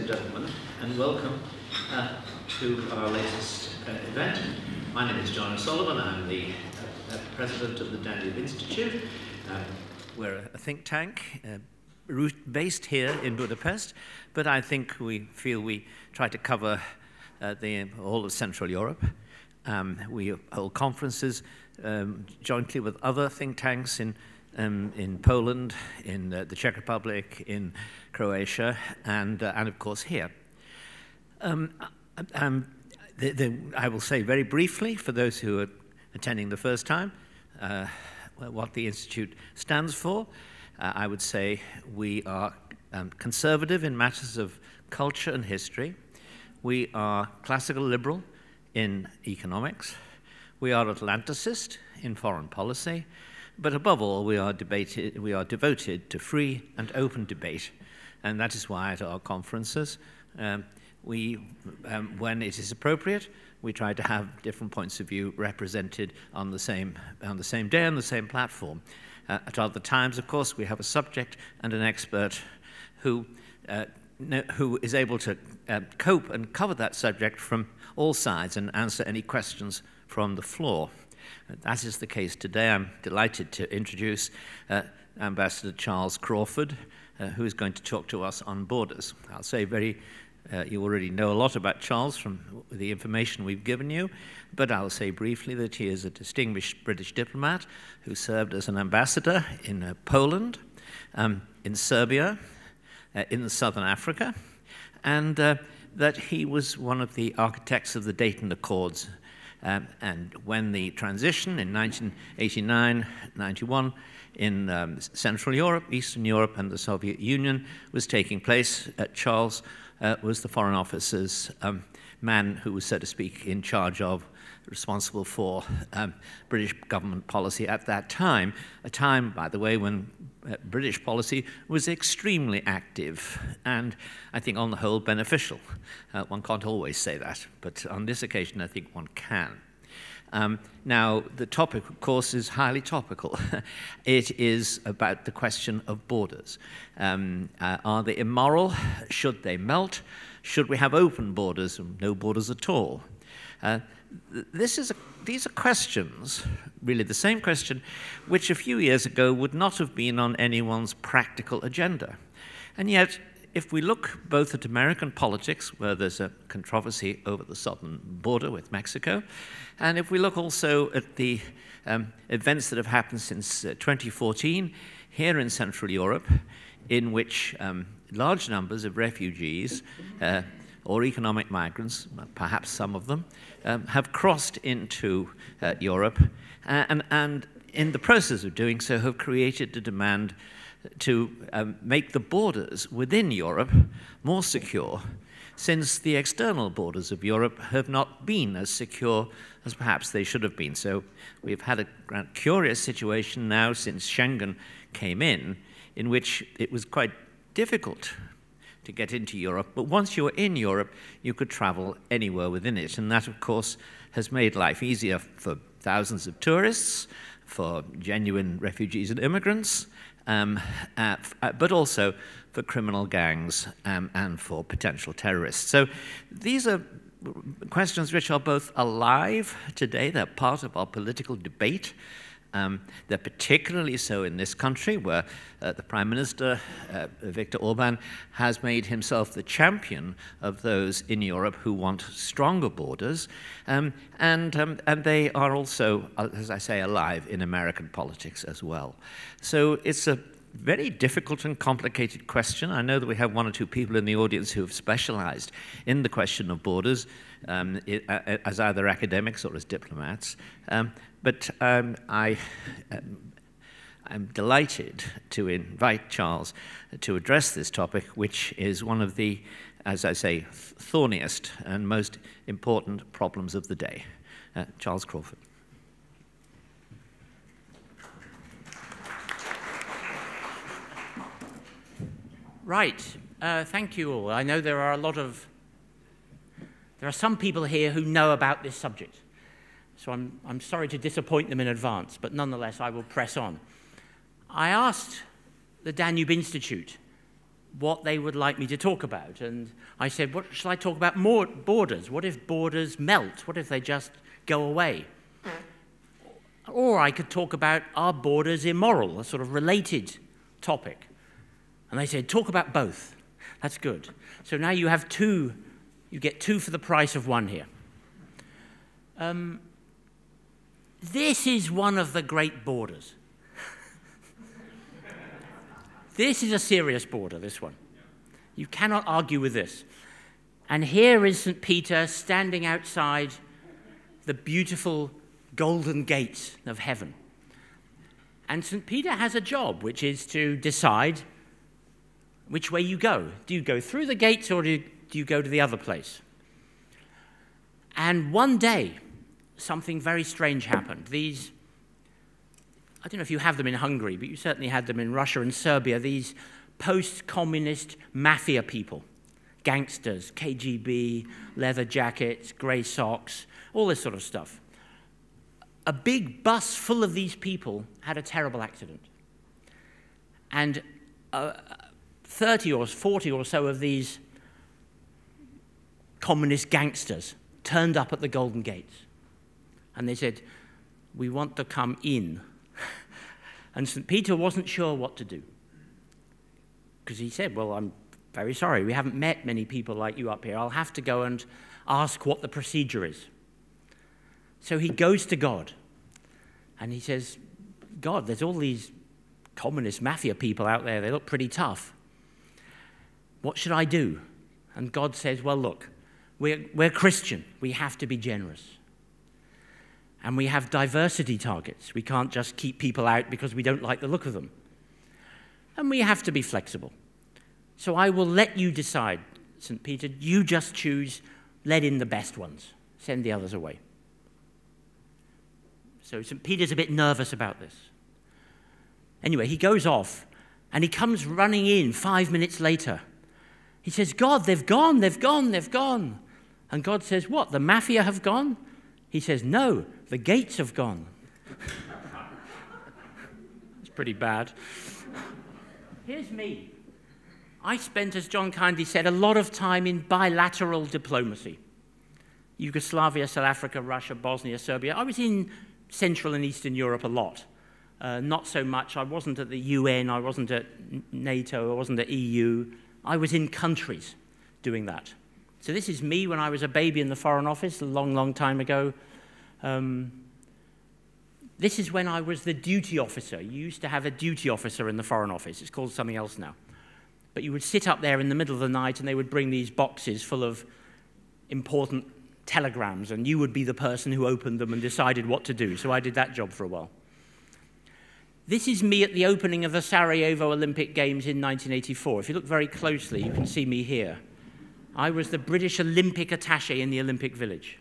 and gentlemen, and welcome to our latest event. My name is John O'Sullivan. I'm the president of the Danube Institute. We're a think tank based here in Budapest, but I think we feel we try to cover the whole of Central Europe. We hold conferences jointly with other think tanks in Poland, in the Czech Republic, in Croatia, and of course here. I will say very briefly, for those who are attending the first time, what the Institute stands for. I would say we are conservative in matters of culture and history. We are classical liberal in economics. We are Atlanticist in foreign policy. But above all, we are devoted to free and open debate, and that is why at our conferences, when it is appropriate, we try to have different points of view represented on the same day on the same platform. At other times, of course, we have a subject and an expert who is able to cope and cover that subject from all sides and answer any questions from the floor. That is the case today. I'm delighted to introduce Ambassador Charles Crawford, who is going to talk to us on borders. I'll say you already know a lot about Charles from the information we've given you, but I'll say briefly that he is a distinguished British diplomat who served as an ambassador in Poland, in Serbia, in Southern Africa, and that he was one of the architects of the Dayton Accords. And when the transition in 1989-91 in Central Europe, Eastern Europe, and the Soviet Union was taking place, Charles was the Foreign Office's man who was, so to speak, in charge of, responsible for British government policy at that time, a time, by the way, when British policy was extremely active and, I think, on the whole, beneficial. One can't always say that, but on this occasion, I think one can. Now, the topic, of course, is highly topical. It is about the question of borders. Are they immoral? Should they melt? Should we have open borders or no borders at all? These are questions, really the same question, which a few years ago would not have been on anyone's practical agenda. And yet, if we look both at American politics, where there's a controversy over the southern border with Mexico, and if we look also at the events that have happened since 2014 here in Central Europe, in which large numbers of refugees or economic migrants, perhaps some of them, have crossed into Europe, and in the process of doing so have created a demand to make the borders within Europe more secure, since the external borders of Europe have not been as secure as perhaps they should have been. So we've had a curious situation now since Schengen came in which it was quite difficult to get into Europe, but once you were in Europe, you could travel anywhere within it, and that, of course, has made life easier for thousands of tourists, for genuine refugees and immigrants, but also for criminal gangs and for potential terrorists. So these are questions which are both alive today, they're part of our political debate. They're particularly so in this country, where the Prime Minister, Viktor Orban, has made himself the champion of those in Europe who want stronger borders, and they are also, as I say, alive in American politics as well. So it's a very difficult and complicated question. I know that we have one or two people in the audience who have specialized in the question of borders as either academics or as diplomats. But I'm delighted to invite Charles to address this topic, which is one of the, as I say, thorniest and most important problems of the day. Charles Crawford. Right. Thank you all. I know there are some people here who know about this subject. So I'm sorry to disappoint them in advance, but nonetheless, I will press on. I asked the Danube Institute what they would like me to talk about. And I said, what shall I talk about? More borders. What if borders melt? What if they just go away? Or I could talk about, are borders immoral, a sort of related topic. And they said, talk about both. That's good. So now you have two, you get two for the price of one here. This is one of the great borders. This is a serious border, this one. You cannot argue with this. And here is St. Peter standing outside the beautiful golden gates of heaven. And St. Peter has a job, which is to decide which way you go. Do you go through the gates or do you go to the other place? And one day, something very strange happened. These, I don't know if you have them in Hungary, but you certainly had them in Russia and Serbia, these post-communist mafia people, gangsters, KGB, leather jackets, grey socks, all this sort of stuff. A big bus full of these people had a terrible accident. And 30 or 40 or so of these communist gangsters turned up at the Golden Gates. And they said, we want to come in. And St. Peter wasn't sure what to do. Because he said, well, I'm very sorry, we haven't met many people like you up here. I'll have to go and ask what the procedure is. So he goes to God. And he says, God, there's all these communist mafia people out there. They look pretty tough. What should I do? And God says, well, look, we're Christian. We have to be generous. And we have diversity targets. We can't just keep people out because we don't like the look of them. And we have to be flexible. So I will let you decide, St. Peter. You just choose, let in the best ones. Send the others away. So St. Peter's a bit nervous about this. Anyway, he goes off, and he comes running in 5 minutes later. He says, God, they've gone, they've gone, they've gone. And God says, what, the mafia have gone? He says, no, the gates have gone. It's pretty bad. Here's me. I spent, as John kindly said, a lot of time in bilateral diplomacy. Yugoslavia, South Africa, Russia, Bosnia, Serbia. I was in Central and Eastern Europe a lot. Not so much. I wasn't at the UN, I wasn't at NATO, I wasn't at EU. I was in countries doing that. So this is me when I was a baby in the Foreign Office a long, long time ago. This is when I was the duty officer. You used to have a duty officer in the Foreign Office. It's called something else now. But you would sit up there in the middle of the night and they would bring these boxes full of important telegrams, and you would be the person who opened them and decided what to do. So I did that job for a while. This is me at the opening of the Sarajevo Olympic Games in 1984. If you look very closely, you can see me here. I was the British Olympic attaché in the Olympic Village.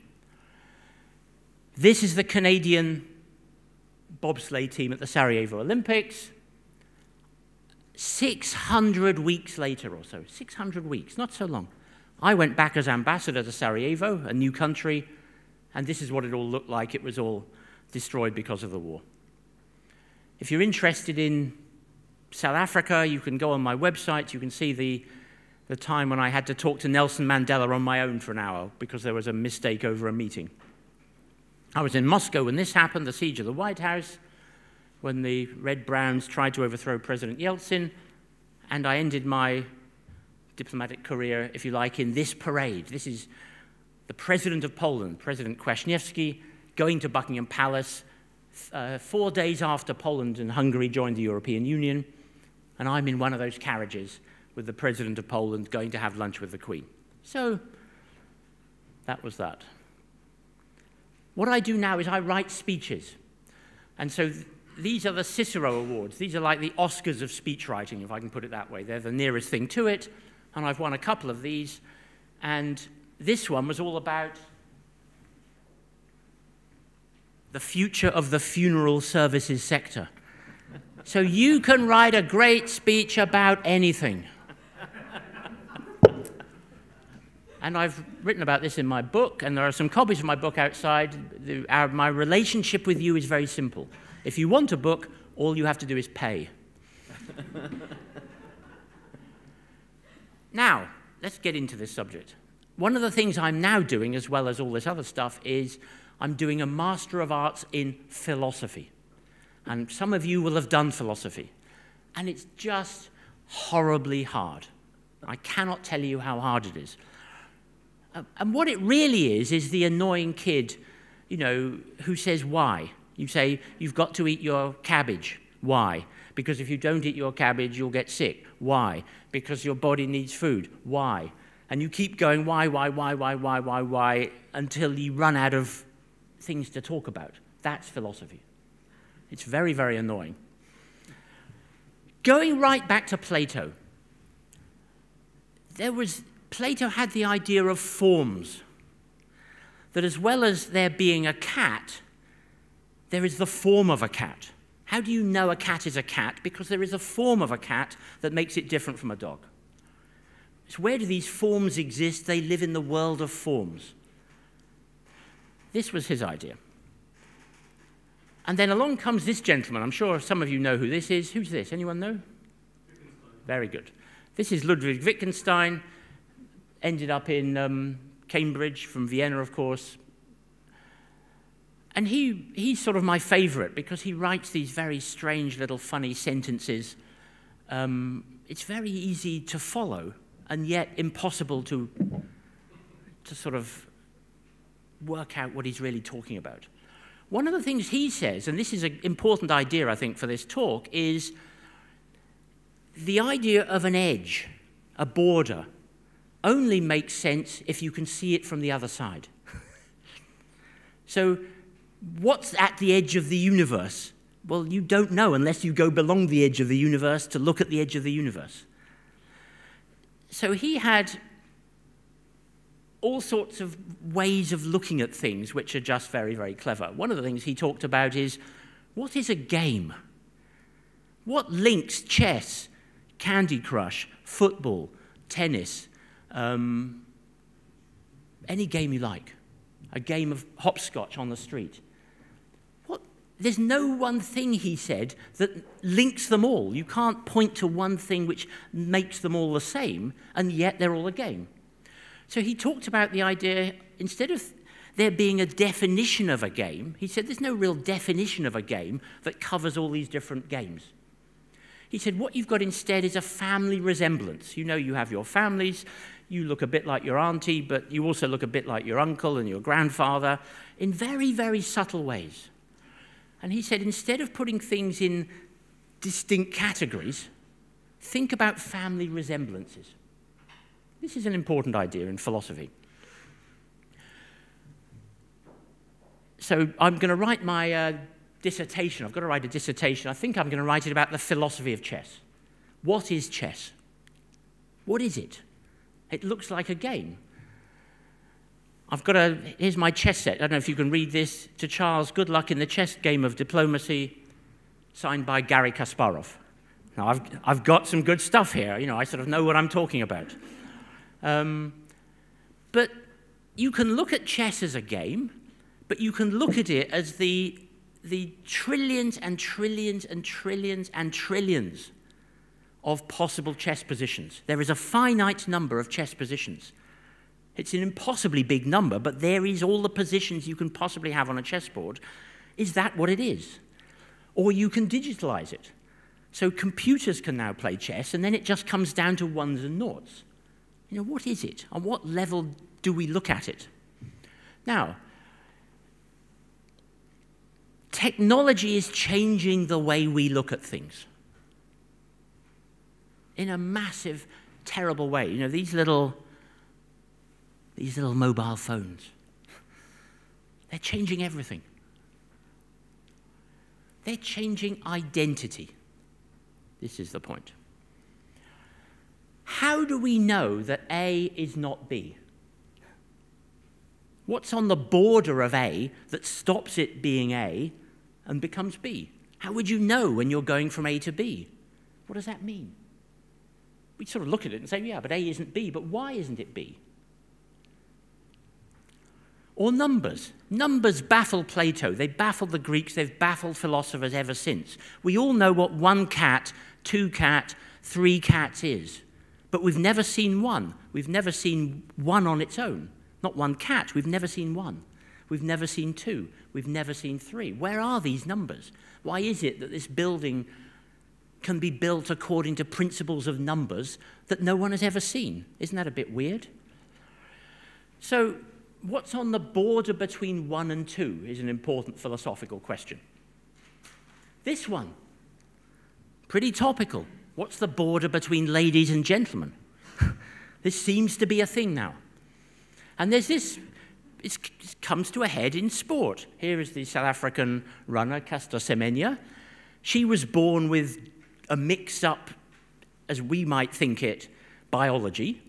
This is the Canadian bobsleigh team at the Sarajevo Olympics. 600 weeks later or so, 600 weeks, not so long. I went back as ambassador to Sarajevo, a new country, and this is what it all looked like. It was all destroyed because of the war. If you're interested in South Africa, you can go on my website. You can see the time when I had to talk to Nelson Mandela on my own for an hour because there was a mistake over a meeting. I was in Moscow when this happened, the siege of the White House, when the Red Browns tried to overthrow President Yeltsin, and I ended my diplomatic career, if you like, in this parade. This is the President of Poland, President Kwaśniewski, going to Buckingham Palace 4 days after Poland and Hungary joined the European Union, and I'm in one of those carriages with the President of Poland going to have lunch with the Queen. So that was that. What I do now is I write speeches. And so these are the Cicero Awards. These are like the Oscars of speech writing, if I can put it that way. They're the nearest thing to it. And I've won a couple of these. And this one was all about the future of the funeral services sector. So you can write a great speech about anything. And I've written about this in my book, and there are some copies of my book outside. My relationship with you is very simple. If you want a book, all you have to do is pay. Now, let's get into this subject. One of the things I'm now doing, as well as all this other stuff, is I'm doing a Master of Arts in philosophy. And some of you will have done philosophy. And it's just horribly hard. I cannot tell you how hard it is. And what it really is the annoying kid, you know, who says why. You say, you've got to eat your cabbage. Why? Because if you don't eat your cabbage, you'll get sick. Why? Because your body needs food. Why? And you keep going, why, until you run out of things to talk about. That's philosophy. It's very, very annoying. Going right back to Plato, Plato had the idea of forms, that as well as there being a cat, there is the form of a cat. How do you know a cat is a cat? Because there is a form of a cat that makes it different from a dog. So where do these forms exist? They live in the world of forms. This was his idea. And then along comes this gentleman. I'm sure some of you know who this is. Who's this? Anyone know? Very good. This is Ludwig Wittgenstein. Ended up in Cambridge, from Vienna, of course. And he's sort of my favorite because he writes these very strange little funny sentences. It's very easy to follow and yet impossible to sort of work out what he's really talking about. One of the things he says, and this is an important idea, I think, for this talk, is the idea of an edge, a border, only makes sense if you can see it from the other side. So what's at the edge of the universe? Well, you don't know unless you go beyond the edge of the universe to look at the edge of the universe. So he had all sorts of ways of looking at things which are just very, very clever. One of the things he talked about is, what is a game? What links chess, Candy Crush, football, tennis, any game you like, a game of hopscotch on the street? There's no one thing, he said, that links them all. You can't point to one thing which makes them all the same, and yet they're all a game. So he talked about the idea, instead of there being a definition of a game, he said there's no real definition of a game that covers all these different games. He said what you've got instead is a family resemblance. You know, you have your families, you look a bit like your auntie, but you also look a bit like your uncle and your grandfather in very, very subtle ways. And he said, instead of putting things in distinct categories, think about family resemblances. This is an important idea in philosophy. So I'm going to write my dissertation. I've got to write a dissertation. I think I'm going to write it about the philosophy of chess. What is chess? What is it? It looks like a game. Here's my chess set. I don't know if you can read this. To Charles, good luck in the chess game of diplomacy, signed by Garry Kasparov. Now, I've got some good stuff here. You know, I sort of know what I'm talking about. But you can look at chess as a game, but you can look at it as the trillions and trillions and trillions and trillions of possible chess positions. There is a finite number of chess positions. It's an impossibly big number, but there is all the positions you can possibly have on a chessboard. Is that what it is? Or you can digitalize it. So computers can now play chess, and then it just comes down to ones and noughts. You know, what is it? On what level do we look at it? Now, technology is changing the way we look at things in a massive, terrible way. You know, these little mobile phones, they're changing everything. They're changing identity. This is the point. How do we know that A is not B? What's on the border of A that stops it being A and becomes B? How would you know when you're going from A to B? What does that mean? We sort of look at it and say, yeah, but A isn't B, but why isn't it B? Or numbers. Numbers baffle Plato. They baffled the Greeks. They've baffled philosophers ever since. We all know what 1 cat, 2 cat, 3 cats is. But we've never seen one. We've never seen one on its own. Not one cat. We've never seen one. We've never seen two. We've never seen three. Where are these numbers? Why is it that this building can be built according to principles of numbers that no one has ever seen? Isn't that a bit weird? So what's on the border between 1 and 2 is an important philosophical question. This one, pretty topical. What's the border between ladies and gentlemen? This seems to be a thing now. And there's this, it comes to a head in sport. Here is the South African runner, Caster Semenya. She was born with a mix-up, as we might think it, biology.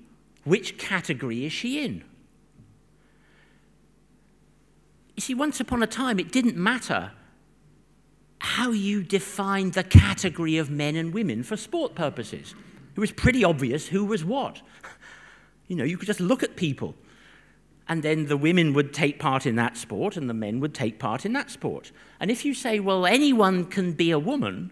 Which category is she in? You see, once upon a time, it didn't matter how you defined the category of men and women for sport purposes. It was pretty obvious who was what. You know, you could just look at people, and then the women would take part in that sport, and the men would take part in that sport. And if you say, well, anyone can be a woman,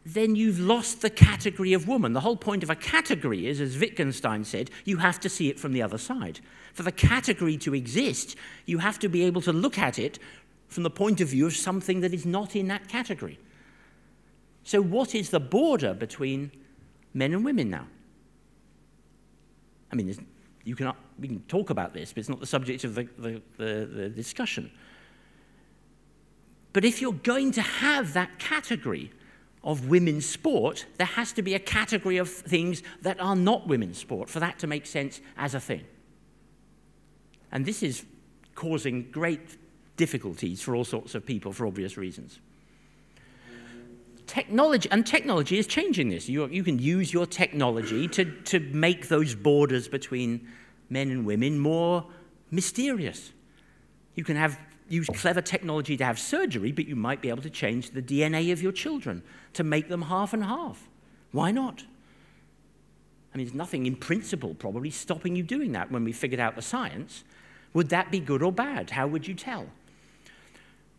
then you've lost the category of woman. The whole point of a category is, as Wittgenstein said, you have to see it from the other side. For the category to exist, you have to be able to look at it from the point of view of something that is not in that category. So what is the border between men and women now? I mean, we can talk about this, but it's not the subject of the discussion. But if you're going to have that category of women's sport, there has to be a category of things that are not women's sport for that to make sense as a thing. And this is causing great difficulties for all sorts of people for obvious reasons. Technology is changing this. You can use your technology to make those borders between men and women more mysterious. You can use clever technology to have surgery, but you might be able to change the DNA of your children to make them half and half. Why not? I mean, there's nothing in principle probably stopping you doing that when we figured out the science. Would that be good or bad? How would you tell?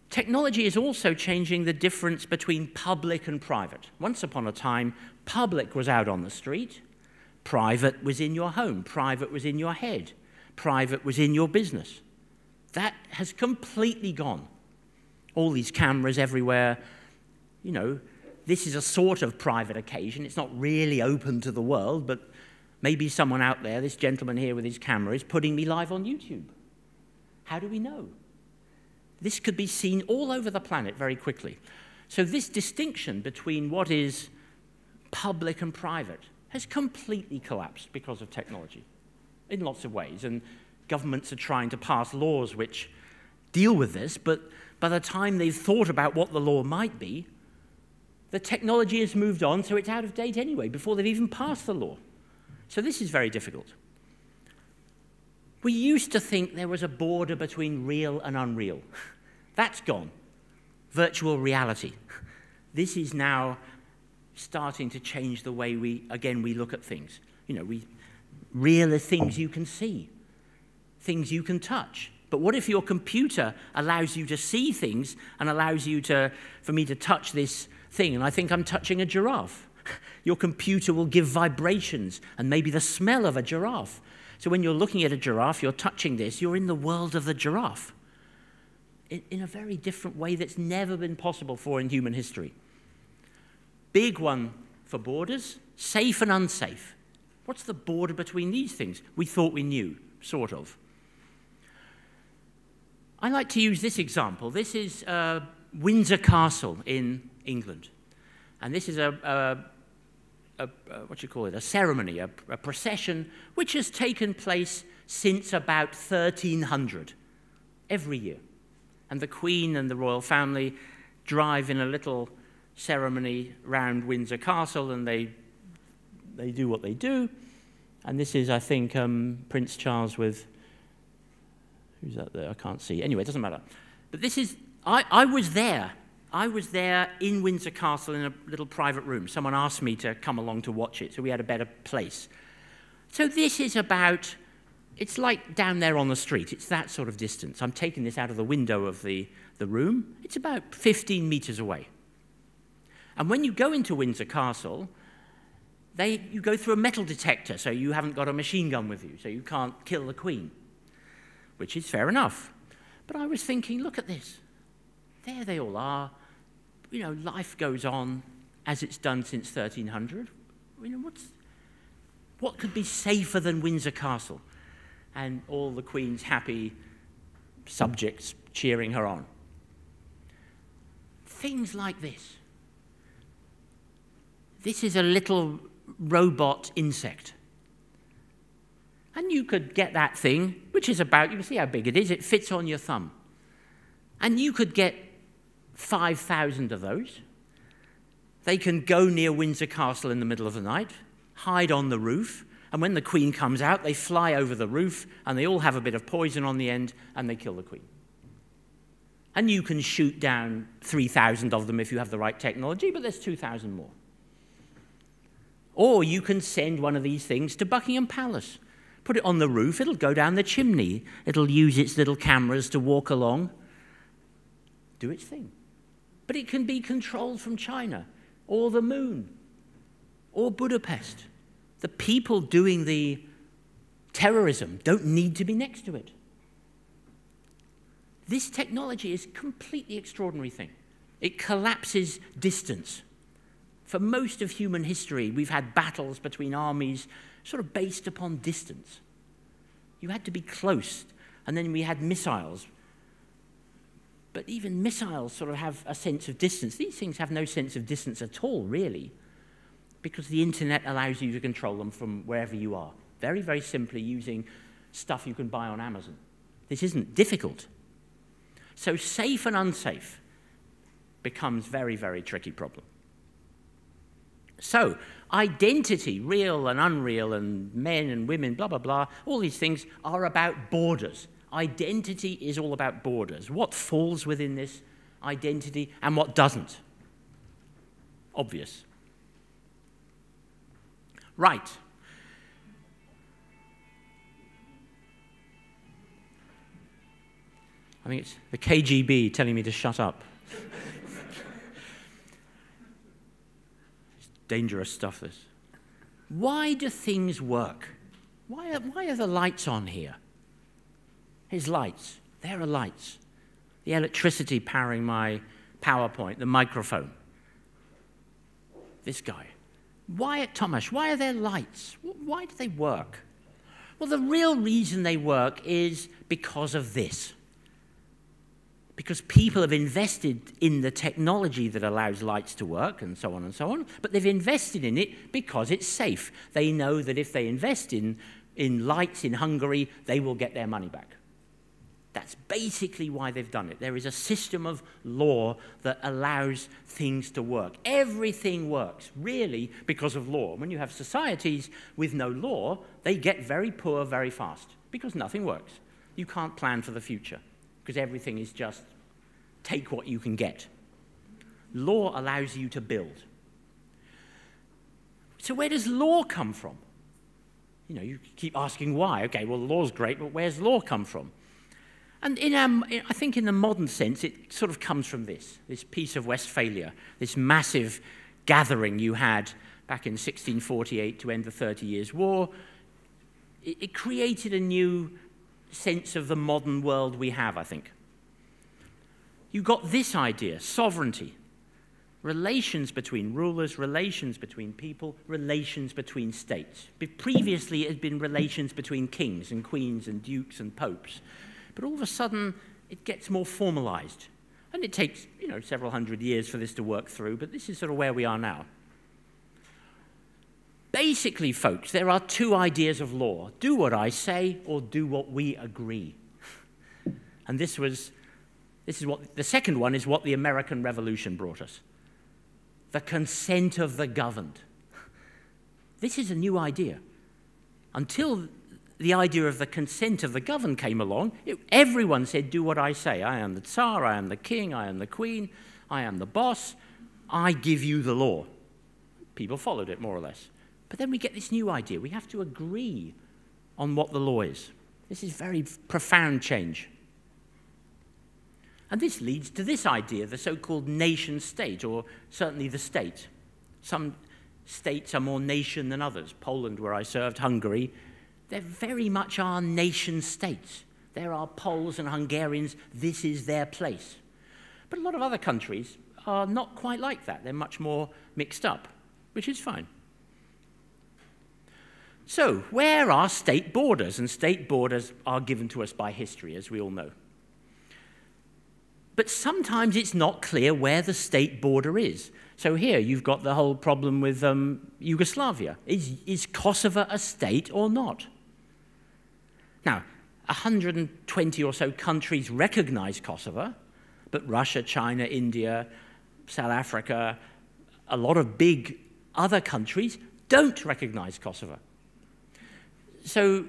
Technology is also changing the difference between public and private. Once upon a time, public was out on the street, private was in your home, private was in your head, private was in your business. That has completely gone. All these cameras everywhere, you know, this is a sort of private occasion. It's not really open to the world, but maybe someone out there, this gentleman here with his camera, is putting me live on YouTube. How do we know? This could be seen all over the planet very quickly. So this distinction between what is public and private has completely collapsed because of technology in lots of ways. And governments are trying to pass laws which deal with this, but by the time they've thought about what the law might be, the technology has moved on, so it's out of date anyway, before they've even passed the law. So this is very difficult. We used to think there was a border between real and unreal. That's gone. Virtual reality. This is now starting to change the way we look at things. You know, real are things you can see, things you can touch. But what if your computer allows you to see things and allows you for me to touch this thing, and I think I'm touching a giraffe? Your computer will give vibrations and maybe the smell of a giraffe. So when you're looking at a giraffe, you're touching this, you're in the world of the giraffe in a very different way that's never been possible before in human history. Big one for borders, safe and unsafe. What's the border between these things? We thought we knew, sort of. I like to use this example. This is Windsor Castle in England. And this is a ceremony, a procession, which has taken place since about 1300, every year. And the Queen and the royal family drive in a little ceremony round Windsor Castle, and they do what they do. And this is, I think, Prince Charles with, who's that there? I can't see. Anyway, it doesn't matter. But this is, I was there. I was there in Windsor Castle in a little private room. Someone asked me to come along to watch it, so we had a better place. So this is about, it's like down there on the street. It's that sort of distance. I'm taking this out of the window of the room. It's about 15 meters away. And when you go into Windsor Castle, You go through a metal detector, so you haven't got a machine gun with you, so you can't kill the queen, which is fair enough. But I was thinking, look at this. There they all are. You know, life goes on as it's done since 1300. You know, what could be safer than Windsor Castle and all the Queen's happy subjects cheering her on? Things like this. This is a little robot insect. And you could get that thing, which is about, you can see how big it is, it fits on your thumb. And you could get 5,000 of those. They can go near Windsor Castle in the middle of the night, hide on the roof, and when the Queen comes out, they fly over the roof, and they all have a bit of poison on the end, and they kill the Queen. And you can shoot down 3,000 of them if you have the right technology, but there's 2,000 more. Or you can send one of these things to Buckingham Palace. Put it on the roof, it'll go down the chimney. It'll use its little cameras to walk along, do its thing. But it can be controlled from China, or the moon, or Budapest. The people doing the terrorism don't need to be next to it. This technology is a completely extraordinary thing. It collapses distance. For most of human history, we've had battles between armies sort of based upon distance. You had to be close, and then we had missiles. But even missiles sort of have a sense of distance. These things have no sense of distance at all, really, because the internet allows you to control them from wherever you are. Very, very simply using stuff you can buy on Amazon. This isn't difficult. So safe and unsafe becomes a very, very tricky problem. So identity, real and unreal, and men and women, blah, blah, blah, all these things are about borders. Identity is all about borders. What falls within this identity and what doesn't? Obvious. Right. I think it's the KGB telling me to shut up. It's dangerous stuff, this. Why do things work? Why are the lights on here? Here's lights. There are lights. The electricity powering my PowerPoint, the microphone. This guy. Thomas, why are there lights? Why do they work? Well, the real reason they work is because of this. Because people have invested in the technology that allows lights to work, and so on, but they've invested in it because it's safe. They know that if they invest in lights in Hungary, they will get their money back. That's basically why they've done it. There is a system of law that allows things to work. Everything works, really, because of law. When you have societies with no law, they get very poor very fast, because nothing works. You can't plan for the future, because everything is just take what you can get. Law allows you to build. So where does law come from? You know, you keep asking why. Okay, well, law's great, but where's law come from? And I think in the modern sense, it sort of comes from this Peace of Westphalia, this massive gathering you had back in 1648 to end the 30 Years' War. It created a new sense of the modern world we have, I think. You got this idea, sovereignty, relations between rulers, relations between people, relations between states. Previously, it had been relations between kings and queens and dukes and popes. But all of a sudden, it gets more formalized. And it takes, several hundred years for this to work through, but this is sort of where we are now. Basically, folks, there are two ideas of law. Do what I say or do what we agree. And the second one is what the American Revolution brought us. The consent of the governed. This is a new idea. Until the idea of the consent of the governed came along, everyone said, do what I say. I am the Tsar, I am the king, I am the queen, I am the boss, I give you the law. People followed it, more or less. But then we get this new idea. We have to agree on what the law is. This is very profound change. And this leads to this idea, the so-called nation state, or certainly the state. Some states are more nation than others. Poland, where I served, Hungary, they very much are nation states. There are Poles and Hungarians, this is their place. But a lot of other countries are not quite like that. They're much more mixed up, which is fine. So, where are state borders? And state borders are given to us by history, as we all know. But sometimes it's not clear where the state border is. So here you've got the whole problem with Yugoslavia. Is Kosovo a state or not? Now, 120 or so countries recognize Kosovo, but Russia, China, India, South Africa, a lot of big other countries don't recognize Kosovo. So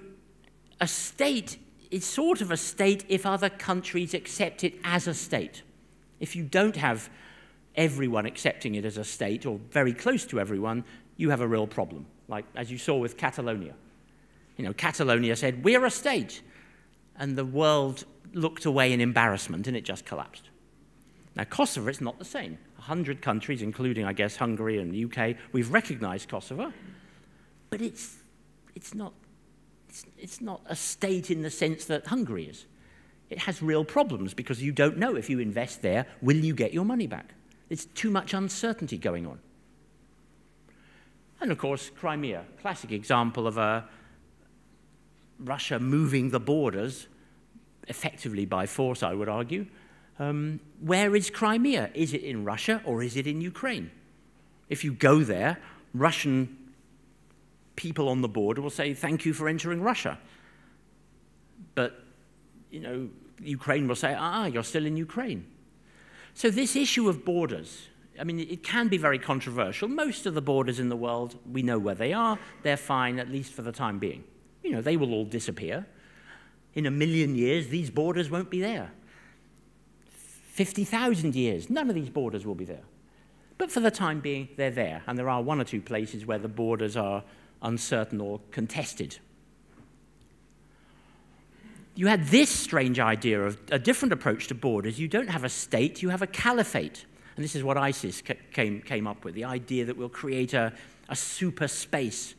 a state is sort of a state if other countries accept it as a state. If you don't have everyone accepting it as a state, or very close to everyone, you have a real problem, like as you saw with Catalonia. You know, Catalonia said, we're a state, and the world looked away in embarrassment, and it just collapsed. Now, Kosovo, it's not the same. 100 countries, including, I guess, Hungary and the UK, we've recognized Kosovo, but it's not a state in the sense that Hungary is. It has real problems because you don't know if you invest there, will you get your money back? There's too much uncertainty going on. And of course, Crimea, classic example of Russia moving the borders, effectively by force, I would argue. Where is Crimea? Is it in Russia or is it in Ukraine? If you go there, Russian people on the border will say, thank you for entering Russia. But, you know, Ukraine will say, you're still in Ukraine. So this issue of borders, I mean, it can be very controversial. Most of the borders in the world, we know where they are. They're fine, at least for the time being. You know, they will all disappear. In 1 million years, these borders won't be there. 50,000 years, none of these borders will be there. But for the time being, they're there. And there are 1 or 2 places where the borders are uncertain or contested. You had this strange idea of a different approach to borders. You don't have a state, you have a caliphate. And this is what ISIS came up with, the idea that we'll create a super space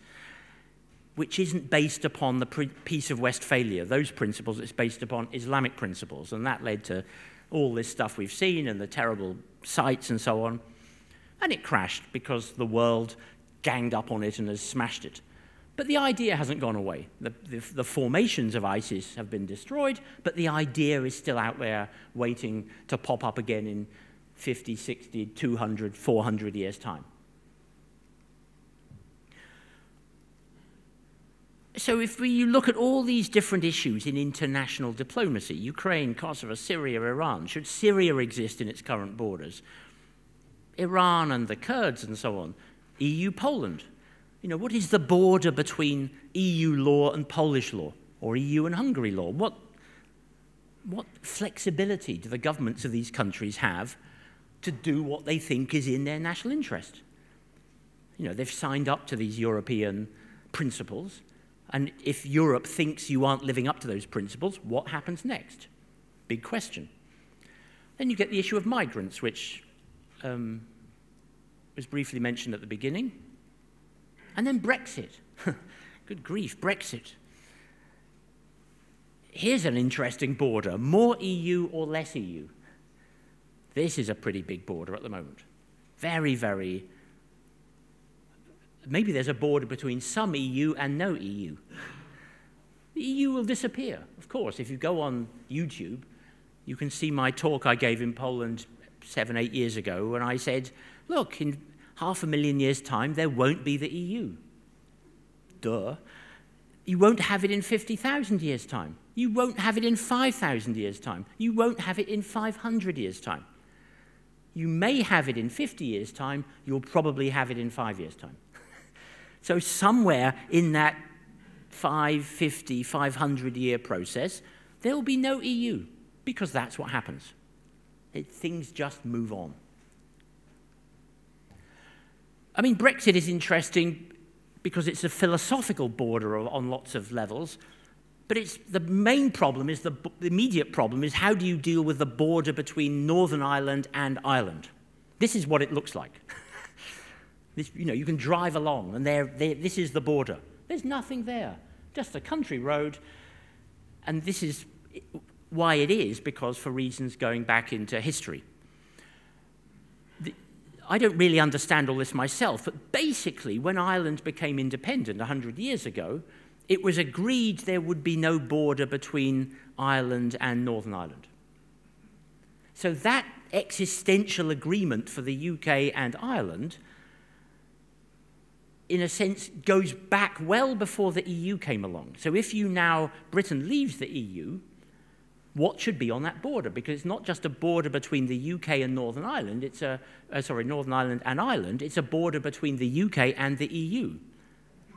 which isn't based upon the Peace of Westphalia. Those principles, it's based upon Islamic principles. And that led to all this stuff we've seen and the terrible sites and so on. And it crashed because the world ganged up on it and has smashed it. But the idea hasn't gone away. The formations of ISIS have been destroyed, but the idea is still out there waiting to pop up again in 50, 60, 200, 400 years' time. So if you look at all these different issues in international diplomacy, Ukraine, Kosovo, Syria, Iran, should Syria exist in its current borders? Iran and the Kurds and so on, EU, Poland. You know, what is the border between EU law and Polish law, or EU and Hungary law? What flexibility do the governments of these countries have to do what they think is in their national interest? You know, they've signed up to these European principles, and if Europe thinks you aren't living up to those principles, what happens next? Big question. Then you get the issue of migrants, which was briefly mentioned at the beginning. And then Brexit. Good grief, Brexit. Here's an interesting border. More EU or less EU? This is a pretty big border at the moment. Very, very... Maybe there's a border between some EU and no EU. The EU will disappear, of course. If you go on YouTube, you can see my talk I gave in Poland 7, 8 years ago when I said, look, in 500,000 years' time, there won't be the EU. Duh. You won't have it in 50,000 years' time. You won't have it in 5,000 years' time. You won't have it in 500 years' time. You may have it in 50 years' time. You'll probably have it in 5 years' time. So somewhere in that 50, 500-year process, there will be no EU, because that's what happens. Things just move on. I mean, Brexit is interesting because it's a philosophical border on lots of levels, but the main problem is, the immediate problem is, how do you deal with the border between Northern Ireland and Ireland? This is what it looks like. This, you can drive along, and this is the border. There's nothing there, just a country road, and this is why it is, because for reasons going back into history. I don't really understand all this myself, but basically, when Ireland became independent 100 years ago, it was agreed there would be no border between Ireland and Northern Ireland. So that existential agreement for the UK and Ireland, in a sense, goes back well before the EU came along. So if Britain leaves the EU, what should be on that border? Because it's not just a border between the UK and Northern Ireland, Northern Ireland and Ireland, it's a border between the UK and the EU.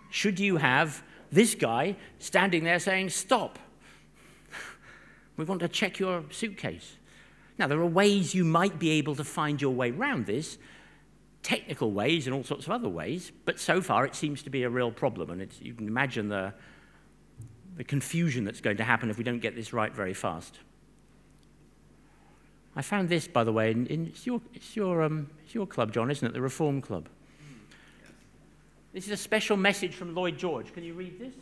Should you have this guy standing there saying, stop, we want to check your suitcase? Now, there are ways you might be able to find your way around this, technical ways and all sorts of other ways, but so far it seems to be a real problem, and you can imagine the confusion that's going to happen if we don't get this right very fast. I found this, by the way, it's your club, John, isn't it? The Reform Club. This is a special message from Lloyd George. Can you read this?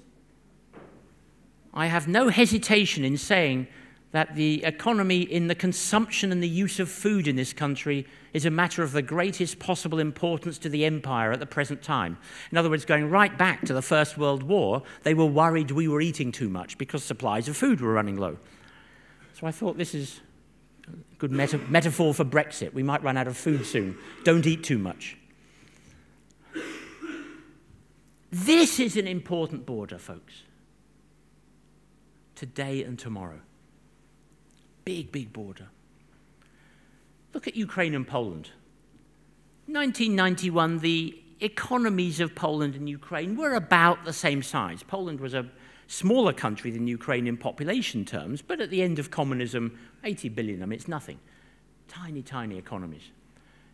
I have no hesitation in saying that the economy in the consumption and the use of food in this country is a matter of the greatest possible importance to the empire at the present time. In other words, going right back to the First World War, they were worried we were eating too much because supplies of food were running low. So I thought this is a good metaphor for Brexit. We might run out of food soon. Don't eat too much. This is an important border, folks. Today and tomorrow. Big, big border. Look at Ukraine and Poland. 1991, the economies of Poland and Ukraine were about the same size. Poland was a smaller country than Ukraine in population terms, but at the end of communism, 80 billion, I mean, it's nothing. Tiny, tiny economies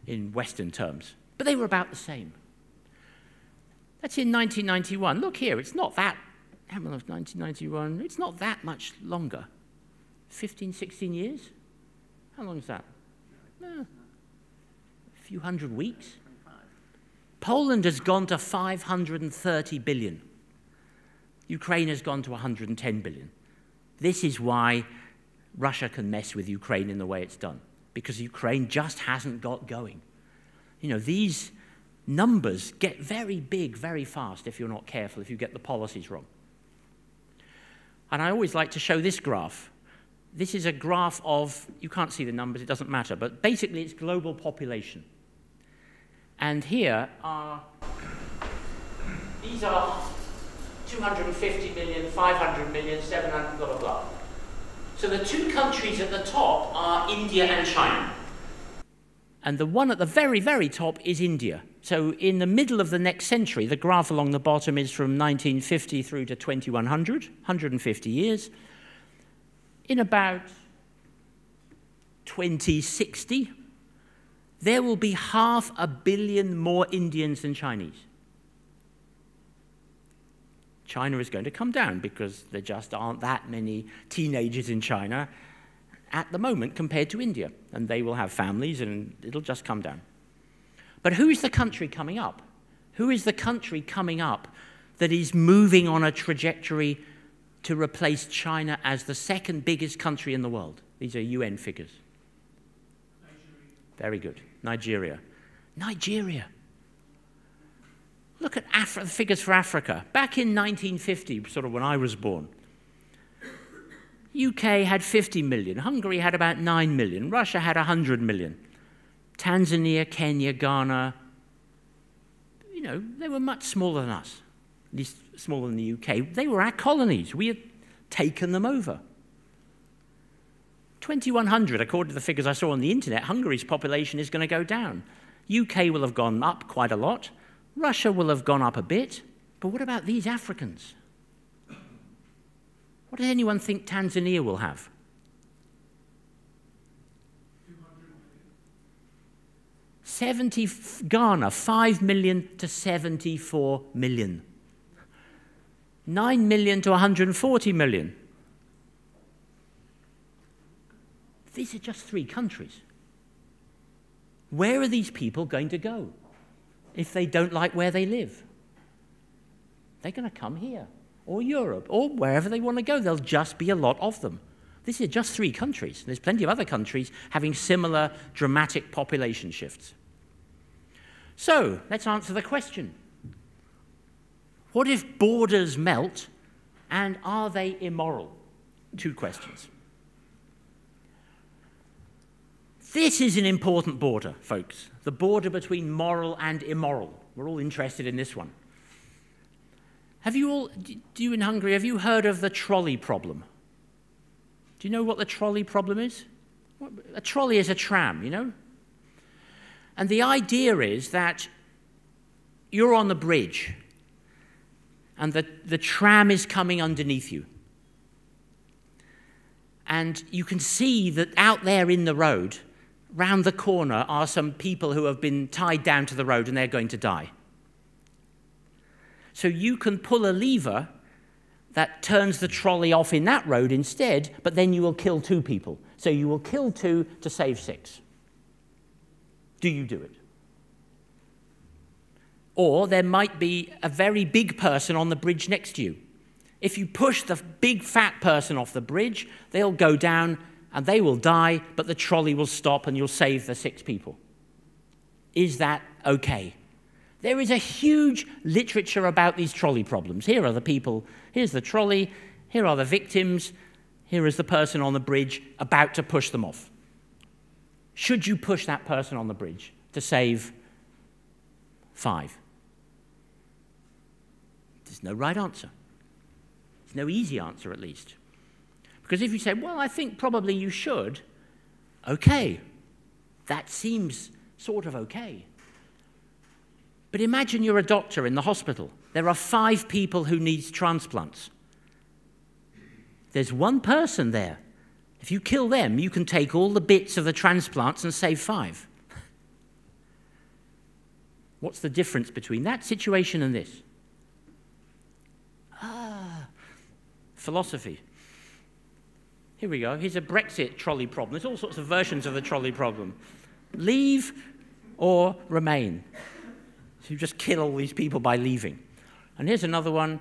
in Western terms. But they were about the same. That's in 1991. Look here, it's not that, 1991, it's not that much longer. 15, 16 years? How long is that? A few hundred weeks. 25. Poland has gone to 530 billion. Ukraine has gone to 110 billion. This is why Russia can mess with Ukraine in the way it's done, because Ukraine just hasn't got going. These numbers get very big very fast if you're not careful, if you get the policies wrong. And I always like to show this graph. This is a graph of, you can't see the numbers, it doesn't matter, but basically it's global population. And here these are 250 million, 500 million, 700, blah, blah, blah. So the two countries at the top are India and China. And the one at the very, very top is India. So in the middle of the next century, the graph along the bottom is from 1950 through to 2100, 150 years. In about 2060, there will be 500 million more Indians than Chinese. China is going to come down because there just aren't that many teenagers in China at the moment compared to India. And they will have families and it'll just come down. But who's the country coming up? Who is the country coming up that is moving on a trajectory to replace China as the second biggest country in the world? These are UN figures. Nigeria. Very good. Nigeria. Nigeria. Look at the figures for Africa. Back in 1950, sort of when I was born, UK had 50 million. Hungary had about 9 million. Russia had 100 million. Tanzania, Kenya, Ghana, they were much smaller than us. At least smaller than the UK. They were our colonies. We had taken them over. 2100, according to the figures I saw on the internet, Hungary's population is going to go down. UK will have gone up quite a lot. Russia will have gone up a bit. But what about these Africans? What does anyone think Tanzania will have? Ghana, 5 million to 74 million. 9 million to 140 million. These are just 3 countries. Where are these people going to go? if they don't like where they live? They're going to come here, or Europe, or wherever they want to go. There'll just be a lot of them. This is just 3 countries. There's plenty of other countries having similar dramatic population shifts. So, let's answer the question. What if borders melt, and are they immoral? 2 questions. This is an important border, folks. The border between moral and immoral. We're all interested in this one. Have you all, do you in Hungary, have you heard of the trolley problem? Do you know what the trolley problem is? A trolley is a tram, you know? And the idea is that you're on the bridge, and the tram is coming underneath you. And you can see that out there in the road, round the corner, are some people who have been tied down to the road and they're going to die. So you can pull a lever that turns the trolley off in that road instead, but then you will kill 2 people. So you will kill 2 to save 6. Do you do it? Or there might be a very big person on the bridge next to you. If you push the big fat person off the bridge, they'll go down and they will die, but the trolley will stop and you'll save the 6 people. Is that okay? There is a huge literature about these trolley problems. Here are the people, here's the trolley, here are the victims, here is the person on the bridge about to push them off. Should you push that person on the bridge to save 5? There's no right answer. There's no easy answer, at least. Because if you say, well, I think probably you should, okay, that seems sort of okay. But imagine you're a doctor in the hospital. There are 5 people who need transplants. There's 1 person there. If you kill them, you can take all the bits of the transplants and save 5. What's the difference between that situation and this? Philosophy. Here we go. Here's a Brexit trolley problem. There's all sorts of versions of the trolley problem. Leave or remain. So you just kill all these people by leaving. And here's another one.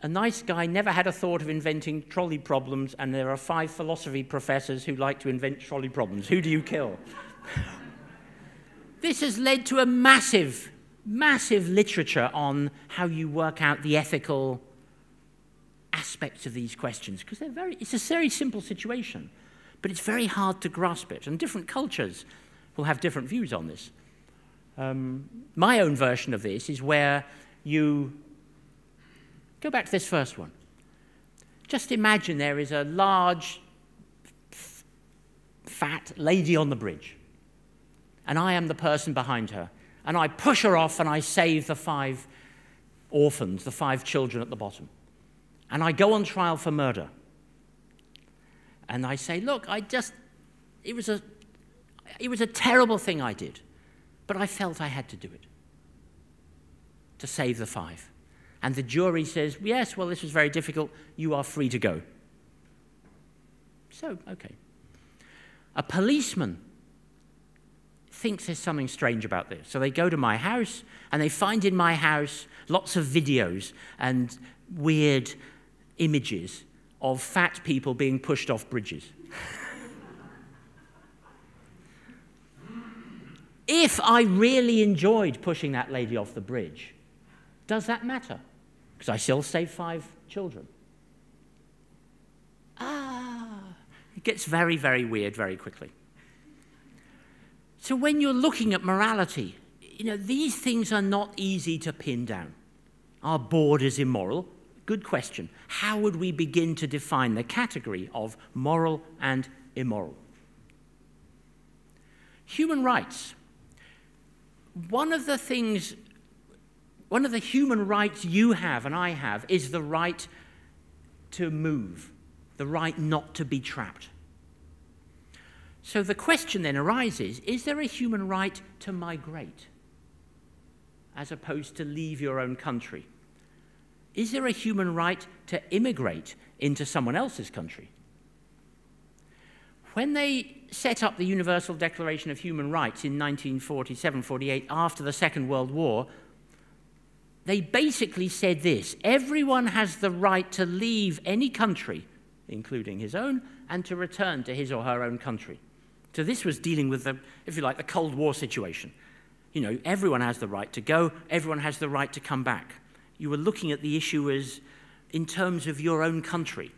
A nice guy never had a thought of inventing trolley problems, and there are 5 philosophy professors who like to invent trolley problems. Who do you kill? This has led to a massive, massive literature on how you work out the ethical aspects of these questions, because it's a very simple situation, but it's very hard to grasp it, and different cultures will have different views on this. My own version of this is where you go back to this first one. Just imagine there is a large, fat lady on the bridge, and I am the person behind her, and I push her off and I save the 5 orphans, the 5 children at the bottom. And I go on trial for murder. And I say, look, it was a terrible thing I did, but I felt I had to do it to save the 5. And the jury says, yes, well, this was very difficult. You are free to go. So, okay. A policeman thinks there's something strange about this. So they go to my house, and they find in my house lots of videos and weird images of fat people being pushed off bridges. If I really enjoyed pushing that lady off the bridge, does that matter? Because I still saved 5 children. It gets very, very weird very quickly. So when you're looking at morality, these things are not easy to pin down. Are borders immoral? Good question. How would we begin to define the category of moral and immoral? Human rights. One of the human rights you have and I have is the right to move, the right not to be trapped. So the question then arises, is there a human right to migrate as opposed to leave your own country? Is there a human right to immigrate into someone else's country? When they set up the Universal Declaration of Human Rights in 1947-48, after the Second World War, they basically said this: everyone has the right to leave any country, including his own, and to return to his or her own country. So this was dealing with, the, if you like, the Cold War situation. You know, everyone has the right to go, everyone has the right to come back. You were looking at the issue as in terms of your own country.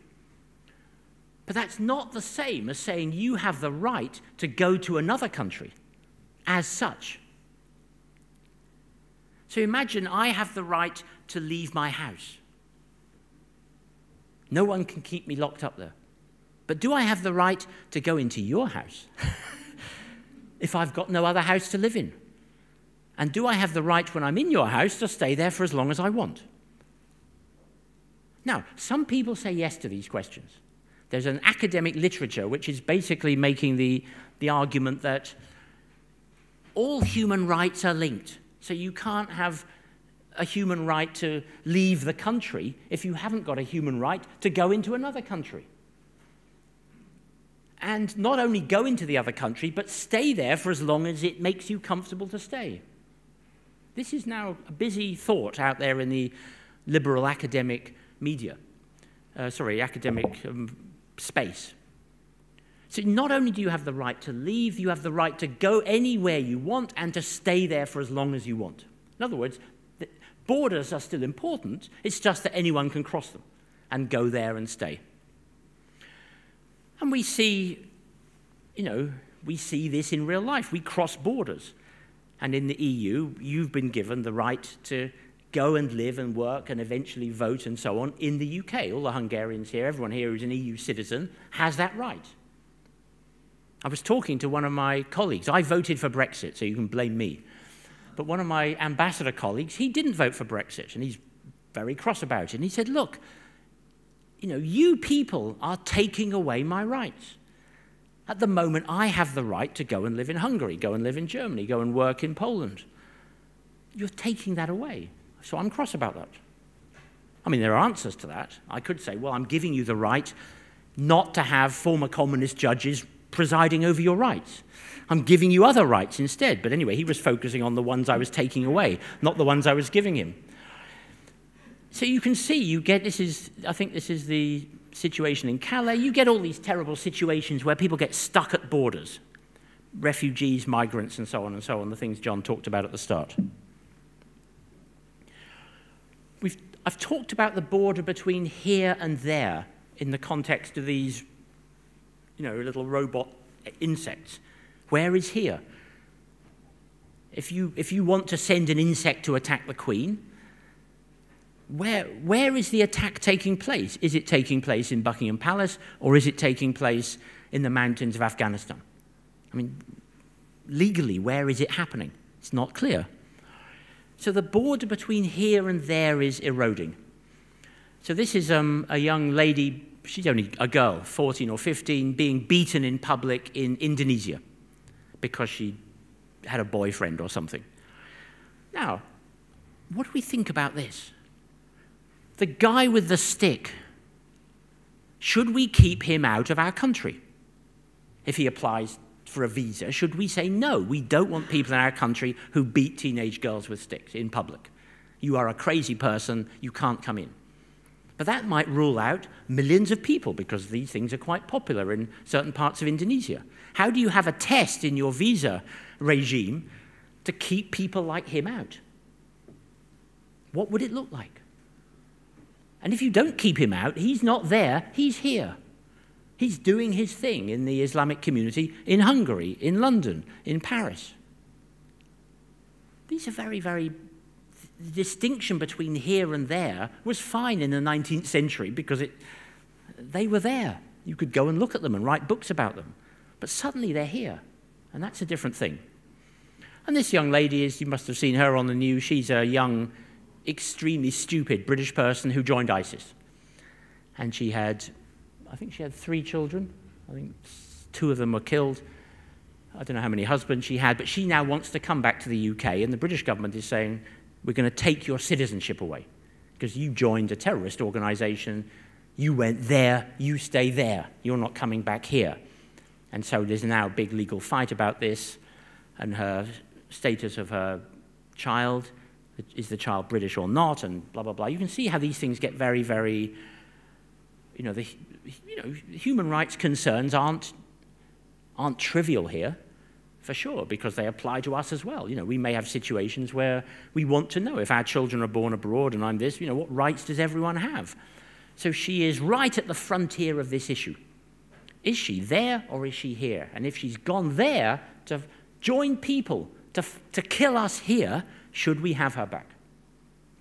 But that's not the same as saying you have the right to go to another country as such. So imagine I have the right to leave my house. No one can keep me locked up there. But do I have the right to go into your house if I've got no other house to live in? And do I have the right, when I'm in your house, to stay there for as long as I want? Now, some people say yes to these questions. There's an academic literature which is basically making the argument that all human rights are linked. So you can't have a human right to leave the country if you haven't got a human right to go into another country. And not only go into the other country, but stay there for as long as it makes you comfortable to stay. This is now a busy thought out there in the liberal academic media, academic space. So not only do you have the right to leave, you have the right to go anywhere you want and to stay there for as long as you want. In other words, the borders are still important, it's just that anyone can cross them and go there and stay. And we see, we see this in real life. We cross borders. And in the EU, you've been given the right to go and live and work and eventually vote and so on in the UK. All the Hungarians here, everyone here who's an EU citizen has that right. I was talking to one of my colleagues. I voted for Brexit, so you can blame me. But one of my ambassador colleagues, he didn't vote for Brexit, and he's very cross about it. And he said, look, you people are taking away my rights. At the moment, I have the right to go and live in Hungary, go and live in Germany, go and work in Poland. You're taking that away. So I'm cross about that. I mean, there are answers to that. I could say, well, I'm giving you the right not to have former communist judges presiding over your rights. I'm giving you other rights instead. But anyway, he was focusing on the ones I was taking away, not the ones I was giving him. So you can see, I think this is the situation in Calais. You get all these terrible situations where people get stuck at borders. Refugees, migrants, and so on, the things John talked about at the start. I've talked about the border between here and there in the context of these, little robot insects. Where is here? If you want to send an insect to attack the Queen, where is the attack taking place? Is it taking place in Buckingham Palace, or is it taking place in the mountains of Afghanistan? I mean, legally, where is it happening? It's not clear. So the border between here and there is eroding. So this is a young lady, she's only a girl, 14 or 15, being beaten in public in Indonesia because she had a boyfriend or something. Now, what do we think about this? The guy with the stick, should we keep him out of our country? If he applies for a visa, should we say, no, we don't want people in our country who beat teenage girls with sticks in public? You are a crazy person, you can't come in. But that might rule out millions of people because these things are quite popular in certain parts of Indonesia. How do you have a test in your visa regime to keep people like him out? What would it look like? And if you don't keep him out, he's not there, he's here. He's doing his thing in the Islamic community in Hungary, in London, in Paris. These are very, very... The distinction between here and there was fine in the 19th century because they were there. You could go and look at them and write books about them. But suddenly they're here, and that's a different thing. And this young lady is, you must have seen her on the news, she's a young, extremely stupid British person who joined ISIS. And I think she had 3 children. I think 2 of them were killed. I don't know how many husbands she had, but she now wants to come back to the UK, and the British government is saying, we're going to take your citizenship away because you joined a terrorist organization, you went there, you stay there, you're not coming back here. And so there's now a big legal fight about this and her status of her child. Is the child British or not? And blah, blah, blah. You can see how these things get very, very, human rights concerns aren't trivial here, for sure, because they apply to us as well. We may have situations where we want to know if our children are born abroad and I'm this, what rights does everyone have? So she is right at the frontier of this issue. Is she there or is she here? And if she's gone there to join people to kill us here, should we have her back?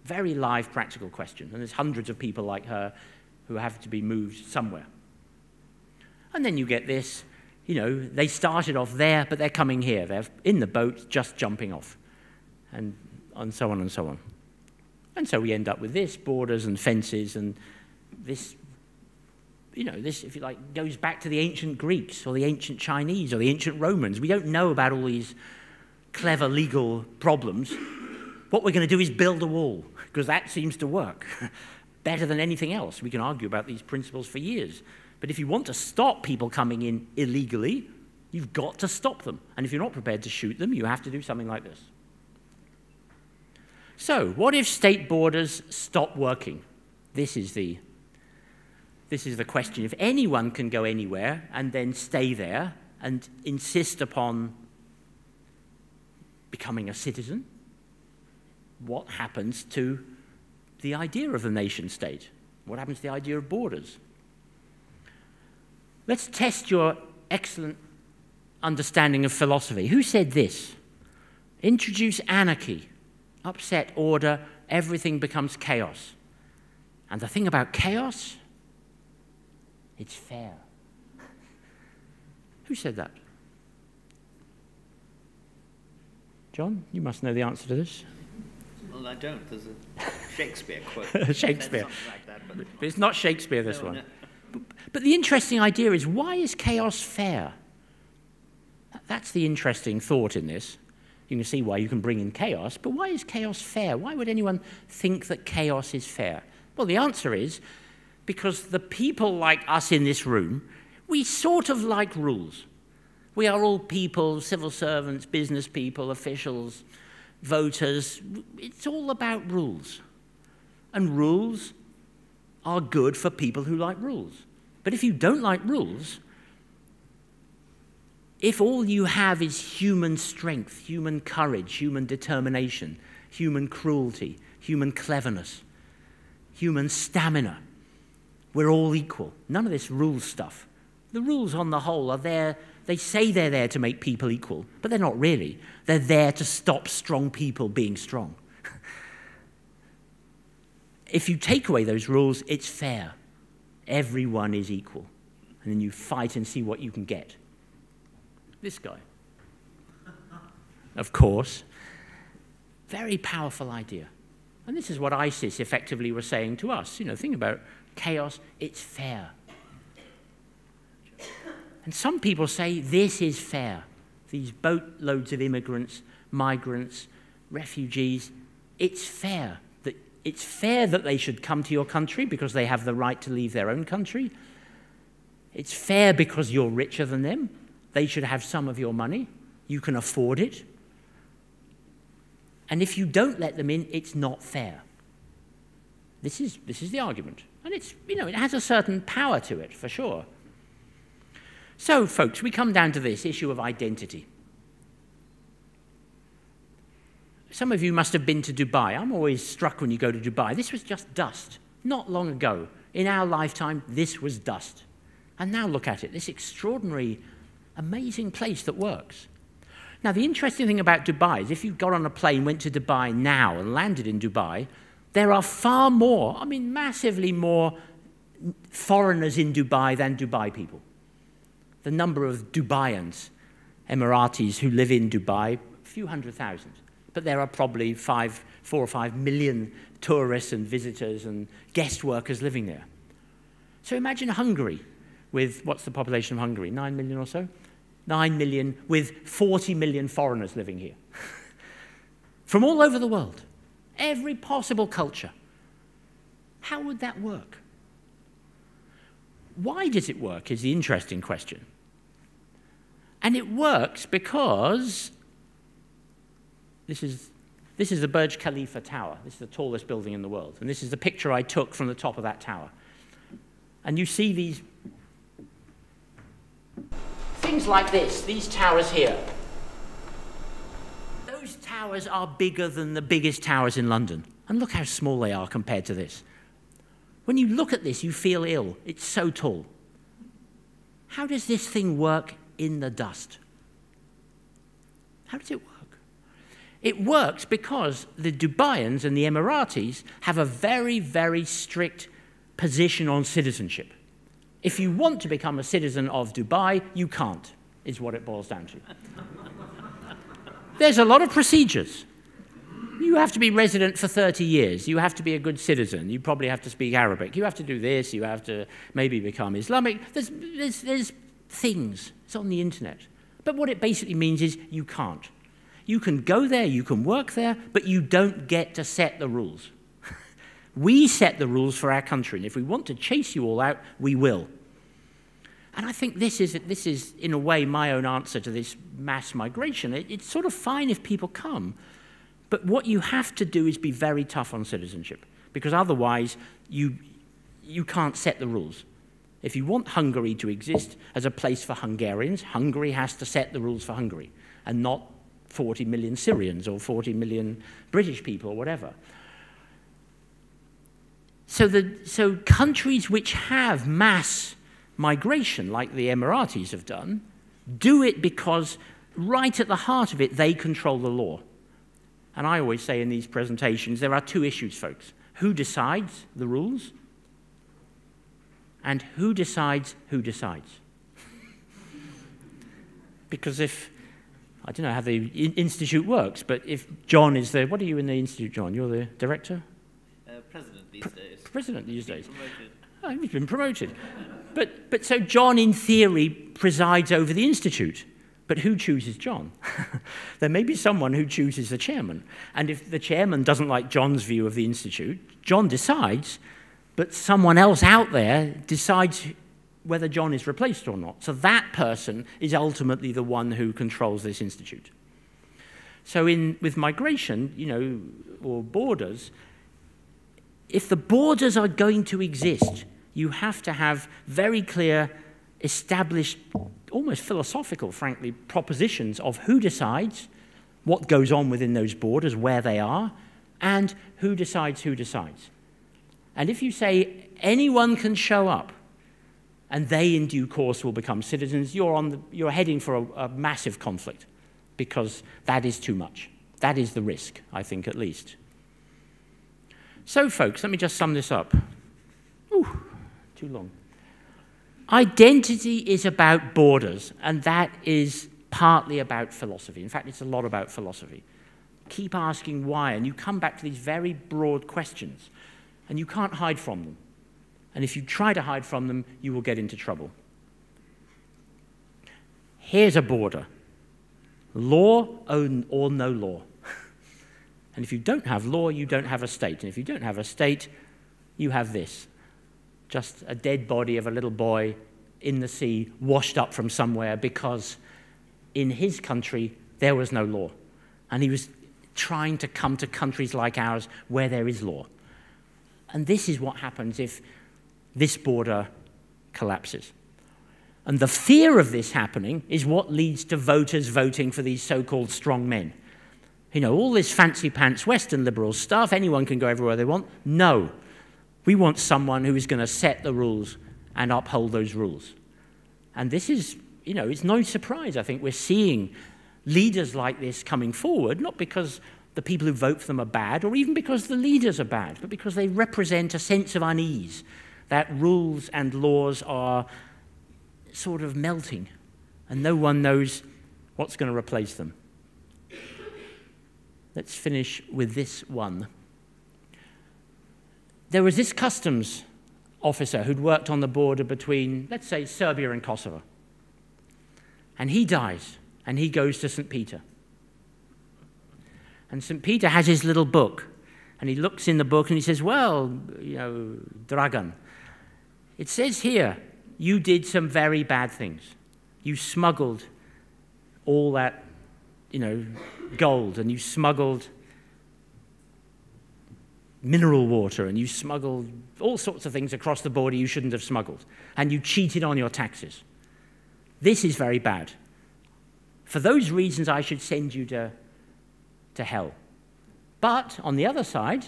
Very live, practical question. And there's hundreds of people like her who have to be moved somewhere. And then you get this, they started off there, but they're coming here. They're in the boat, just jumping off. And so on and so on. And so we end up with this, borders and fences, and this, this, if you like, goes back to the ancient Greeks or the ancient Chinese or the ancient Romans. We don't know about all these clever legal problems. What we're going to do is build a wall, because that seems to work better than anything else. We can argue about these principles for years. But if you want to stop people coming in illegally, you've got to stop them. And if you're not prepared to shoot them, you have to do something like this. So, what if state borders stop working? This is the question. If anyone can go anywhere and then stay there and insist upon becoming a citizen, what happens to the idea of the nation state? What happens to the idea of borders? Let's test your excellent understanding of philosophy. Who said this? Introduce anarchy, upset order, everything becomes chaos. And the thing about chaos, it's fair. Who said that? John, you must know the answer to this. Well, I don't. There's a Shakespeare quote. Shakespeare. Something like that, but it's not Shakespeare, this one. No. But the interesting idea is, why is chaos fair? That's the interesting thought in this. You can see why you can bring in chaos, but why is chaos fair? Why would anyone think that chaos is fair? Well, the answer is because the people like us in this room, we sort of like rules. We are all people, civil servants, business people, officials, voters. It's all about rules. And rules are good for people who like rules. But if you don't like rules, if all you have is human strength, human courage, human determination, human cruelty, human cleverness, human stamina, we're all equal. None of this rules stuff. The rules on the whole are there. They say they're there to make people equal, but they're not really. They're there to stop strong people being strong. If you take away those rules, it's fair. Everyone is equal. And then you fight and see what you can get. This guy. Of course. Very powerful idea. And this is what ISIS effectively were saying to us. Think about chaos, it's fair. And some people say this is fair. These boatloads of immigrants, migrants, refugees, it's fair. It's fair that they should come to your country because they have the right to leave their own country. It's fair because you're richer than them. They should have some of your money. You can afford it. And if you don't let them in, it's not fair. This is the argument. And it's, it has a certain power to it, for sure. So, folks, we come down to this issue of identity. Some of you must have been to Dubai. I'm always struck when you go to Dubai. This was just dust. Not long ago, in our lifetime, this was dust. And now look at it, this extraordinary, amazing place that works. Now, the interesting thing about Dubai is if you got on a plane, went to Dubai now and landed in Dubai, there are far more, massively more foreigners in Dubai than Dubai people. The number of Dubaians, Emiratis who live in Dubai, a few 100,000. But there are probably 4 or 5 million tourists and visitors and guest workers living there. So imagine Hungary with, what's the population of Hungary, 9 million or so? 9 million with 40 million foreigners living here. From all over the world. Every possible culture. How would that work? Why does it work is the interesting question. And it works because this is the Burj Khalifa Tower. This is the tallest building in the world. And this is the picture I took from the top of that tower. And you see these things like this, these towers here. Those towers are bigger than the biggest towers in London. And look how small they are compared to this. When you look at this, you feel ill. It's so tall. How does this thing work in the dust? How does it work? It works because the Dubaians and the Emiratis have a very, very strict position on citizenship. If you want to become a citizen of Dubai, you can't, is what it boils down to. There's a lot of procedures. You have to be resident for 30 years. You have to be a good citizen. You probably have to speak Arabic. You have to do this. You have to maybe become Islamic. There's things. It's on the internet. But what it basically means is you can't. You can go there, you can work there, but you don't get to set the rules. We set the rules for our country, and if we want to chase you all out, we will. And I think this is, in a way, my own answer to this mass migration. It's sort of fine if people come, but what you have to do is be very tough on citizenship, because otherwise you can't set the rules. If you want Hungary to exist as a place for Hungarians, Hungary has to set the rules for Hungary, and not 40 million Syrians or 40 million British people or whatever. So countries which have mass migration, like the Emiratis have done, do it because right at the heart of it, they control the law. And I always say in these presentations, there are two issues, folks. Who decides the rules? And who decides who decides? Because if, I don't know how the institute works, but if John is there, what are you in the institute, John? You're the director? President these days. President these days. Promoted. Oh, he's been promoted. But so John, in theory, presides over the institute. But who chooses John? There may be someone who chooses the chairman. And if the chairman doesn't like John's view of the institute, John decides, but someone else out there decides whether John is replaced or not. So that person is ultimately the one who controls this institute. So with migration, or borders, if the borders are going to exist, you have to have very clear, established, almost philosophical, frankly, propositions of who decides, what goes on within those borders, where they are, and who decides who decides. And if you say anyone can show up, and they in due course will become citizens, you're heading for a massive conflict, because that is too much. That is the risk, I think, at least. So, folks, let me just sum this up. Ooh, too long. Identity is about borders, and that is partly about philosophy. In fact, it's a lot about philosophy. Keep asking why, and you come back to these very broad questions, and you can't hide from them. And if you try to hide from them, you will get into trouble. Here's a border. Law or no law. And if you don't have law, you don't have a state. And if you don't have a state, you have this. Just a dead body of a little boy in the sea, washed up from somewhere because in his country, there was no law. And he was trying to come to countries like ours where there is law. And this is what happens if this border collapses. And the fear of this happening is what leads to voters voting for these so-called strong men. All this fancy-pants Western liberal stuff, anyone can go everywhere they want. No. We want someone who is going to set the rules and uphold those rules. And this is, it's no surprise, I think, we're seeing leaders like this coming forward, not because the people who vote for them are bad, or even because the leaders are bad, but because they represent a sense of unease, that rules and laws are sort of melting, and no one knows what's going to replace them. Let's finish with this one. There was this customs officer who'd worked on the border between, let's say, Serbia and Kosovo. And he dies, and he goes to St. Peter. And St. Peter has his little book, and he looks in the book and he says, well, Dragan, it says here, you did some very bad things. You smuggled all that, gold, and you smuggled mineral water, and you smuggled all sorts of things across the border you shouldn't have smuggled, and you cheated on your taxes. This is very bad. For those reasons, I should send you to hell. But on the other side,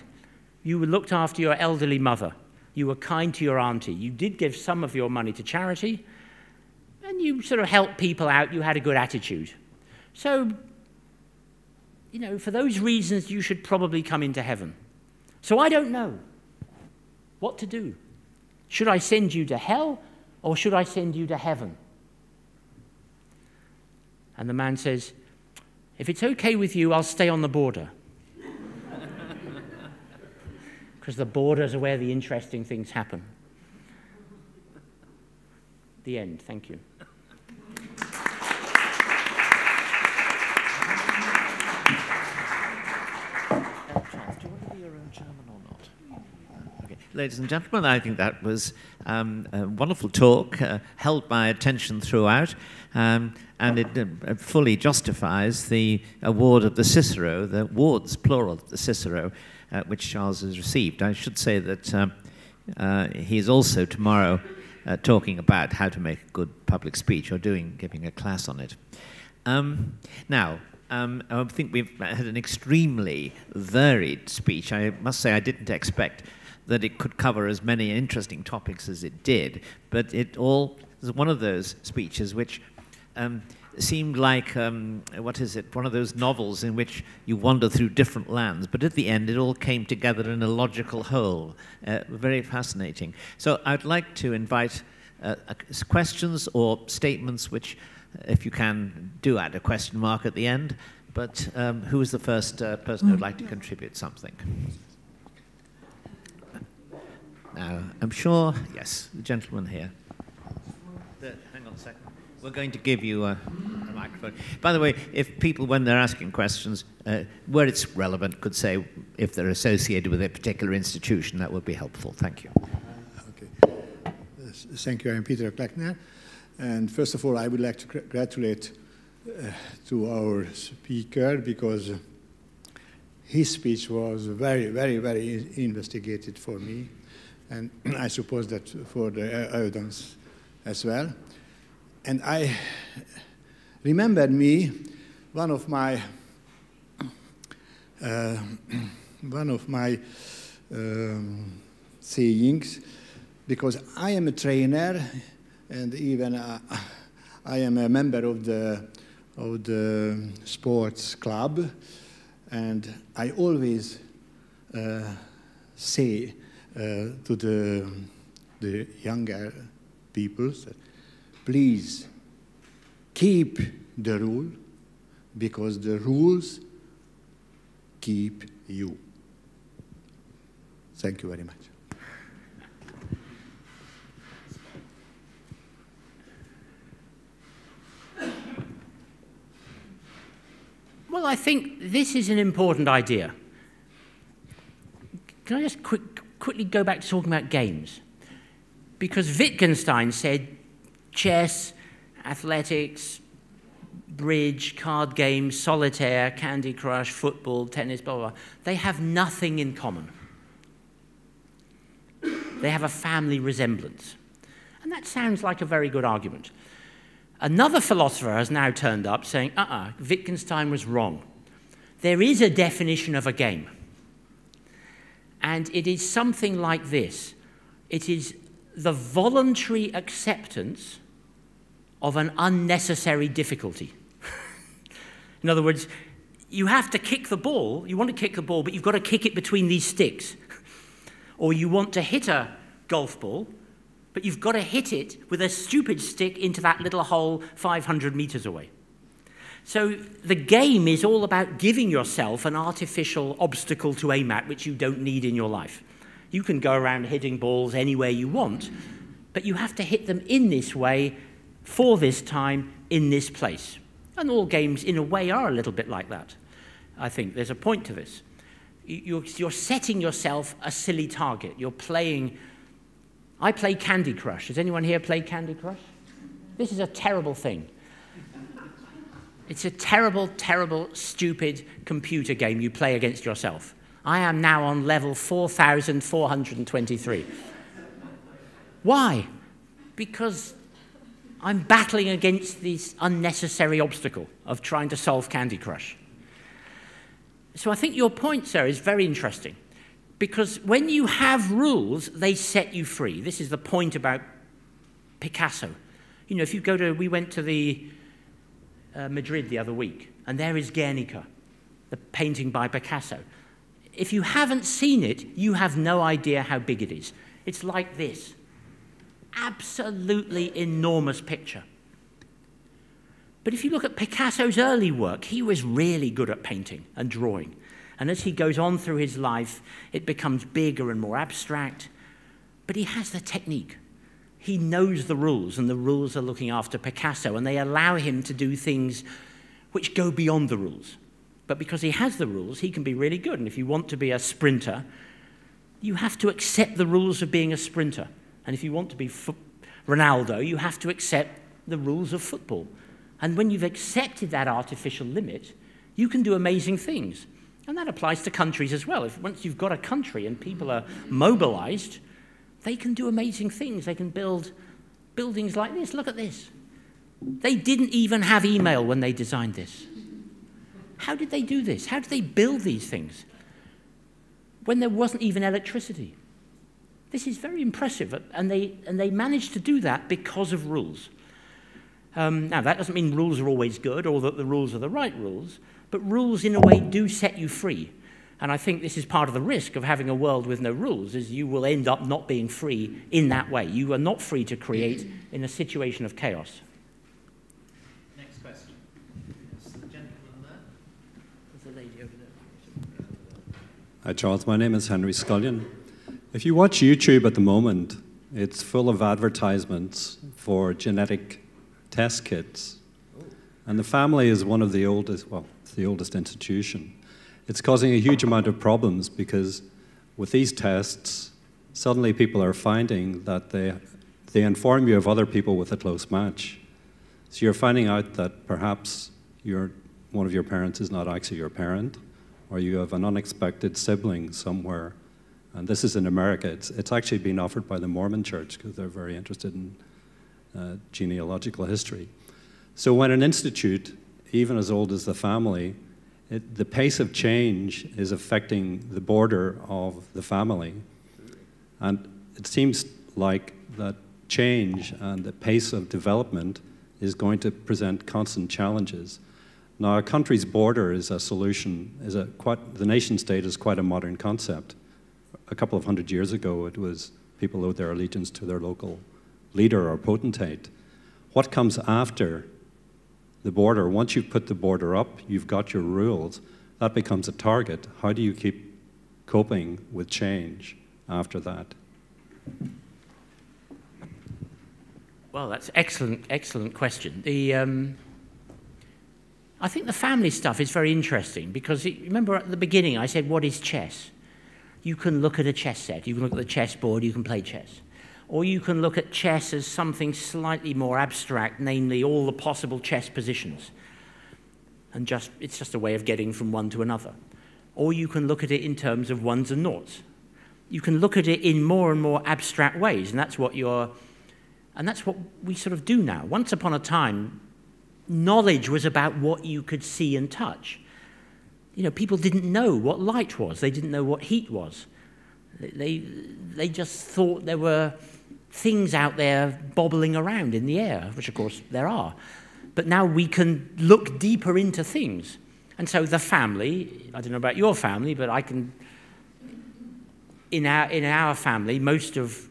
you looked after your elderly mother. You were kind to your auntie. You did give some of your money to charity, and you sort of helped people out. You had a good attitude. So, for those reasons, you should probably come into heaven. So I don't know what to do. Should I send you to hell, or should I send you to heaven? And the man says, if it's okay with you, I'll stay on the border. Because the borders are where the interesting things happen. The end. Thank you. Ladies and gentlemen, I think that was a wonderful talk held my attention throughout, and it fully justifies the award of the Cicero, the awards, plural, of the Cicero, which Charles has received. I should say that he is also tomorrow talking about how to make a good public speech, or giving a class on it. Now, I think we've had an extremely varied speech. I must say I didn't expect that it could cover as many interesting topics as it did, but it all was one of those speeches which seemed like, one of those novels in which you wander through different lands, but at the end it all came together in a logical whole. Very fascinating. So I'd like to invite questions or statements which, if you can, do add a question mark at the end, but who is the first person who would like to contribute something? Now, I'm sure, yes, the gentleman here. Hang on a second. We're going to give you a microphone. By the way, if people, when they're asking questions, where it's relevant, could say if they're associated with a particular institution, that would be helpful. Thank you. Okay. Thank you. I'm Peter Kleckner. And first of all, I would like to congratulate to our speaker, because his speech was very, very, very investigated for me. And I suppose that for the audience as well. And I remembered one of my sayings, because I am a trainer, and even I am a member of the sports club, and I always say to the younger people, please keep the rule, because the rules keep you. Thank you very much. Well, I think this is an important idea. Can I just quickly go back to talking about games? Because Wittgenstein said chess, athletics, bridge, card games, solitaire, Candy Crush, football, tennis, blah, blah, blah, they have nothing in common. They have a family resemblance. And that sounds like a very good argument. Another philosopher has now turned up saying, Wittgenstein was wrong. There is a definition of a game. And it is something like this. It is the voluntary acceptance of an unnecessary difficulty. In other words, you have to kick the ball. You want to kick the ball, but you've got to kick it between these sticks. Or you want to hit a golf ball, but you've got to hit it with a stupid stick into that little hole 500 meters away. So the game is all about giving yourself an artificial obstacle to aim at which you don't need in your life. You can go around hitting balls anywhere you want, but you have to hit them in this way, for this time, in this place. And all games, in a way, are a little bit like that. I think there's a point to this. You're setting yourself a silly target. You're playing... I play Candy Crush. Has anyone here played Candy Crush? This is a terrible thing. It's a terrible, terrible, stupid computer game you play against yourself. I am now on level 4,423. Why? Because I'm battling against this unnecessary obstacle of trying to solve Candy Crush. So I think your point, sir, is very interesting. Because when you have rules, they set you free. This is the point about Picasso. You know, if you go to, we went to the Madrid the other week, and there is Guernica, the painting by Picasso. If you haven't seen it, you have no idea how big it is. It's like this. Absolutely enormous picture. But if you look at Picasso's early work, he was really good at painting and drawing. And as he goes on through his life, it becomes bigger and more abstract. But he has the technique. He knows the rules, and the rules are looking after Picasso, and they allow him to do things which go beyond the rules. But because he has the rules, he can be really good. And if you want to be a sprinter, you have to accept the rules of being a sprinter. And if you want to be Ronaldo, you have to accept the rules of football. And when you've accepted that artificial limit, you can do amazing things. And that applies to countries as well. Once you've got a country and people are mobilized, they can do amazing things. They can build buildings like this. Look at this. They didn't even have email when they designed this. How did they do this? How did they build these things when there wasn't even electricity? This is very impressive, and they managed to do that because of rules. Now, that doesn't mean rules are always good or that the rules are the right rules, but rules, in a way, do set you free. And I think this is part of the risk of having a world with no rules, is you will end up not being free in that way. You are not free to create in a situation of chaos. Next question. Yes, the gentleman there. There's a lady over there. Hi, Charles. My name is Henry Scullion. If you watch YouTube at the moment, it's full of advertisements for genetic test kits. And the family is one of the oldest, well, it's the oldest institution. It's causing a huge amount of problems because with these tests, suddenly people are finding that they inform you of other people with a close match. So you're finding out that perhaps one of your parents is not actually your parent, or you have an unexpected sibling somewhere. And this is in America. It's actually been offered by the Mormon Church because they're very interested in genealogical history. So when an institute, even as old as the family, the pace of change is affecting the border of the family. And it seems like that change and the pace of development is going to present constant challenges. Now, a country's border is a solution, the nation state is quite a modern concept. A couple of hundred years ago, it was people owed their allegiance to their local leader or potentate. What comes after the border? Once you've put the border up, you've got your rules, that becomes a target. How do you keep coping with change after that? Well, that's excellent, excellent question. I think the family stuff is very interesting because, remember at the beginning I said, what is chess? You can look at a chess set, you can look at the chessboard, you can play chess. Or you can look at chess as something slightly more abstract, namely all the possible chess positions. And it's just a way of getting from one to another. Or you can look at it in terms of ones and noughts. You can look at it in more and more abstract ways, and that's what we sort of do now. Once upon a time, knowledge was about what you could see and touch. You know, people didn't know what light was. They didn't know what heat was. They just thought there were things out there bobbling around in the air, which of course there are. But now we can look deeper into things. And so the family, I don't know about your family, but I can, in our family, most of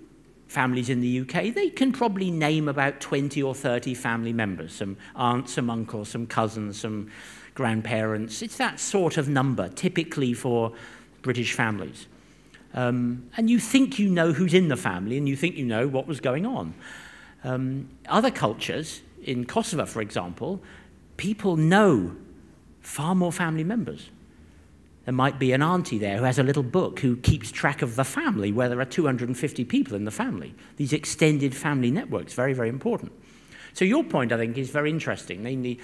families in the UK, they can probably name about 20 or 30 family members, some aunts, some uncles, some cousins, some grandparents. It's that sort of number, typically for British families. And you think you know who's in the family, and you think you know what was going on. Other cultures, in Kosovo, for example, people know far more family members. There might be an auntie there who has a little book who keeps track of the family, where there are 250 people in the family. These extended family networks, very, very important. So your point, I think, is very interesting. Namely,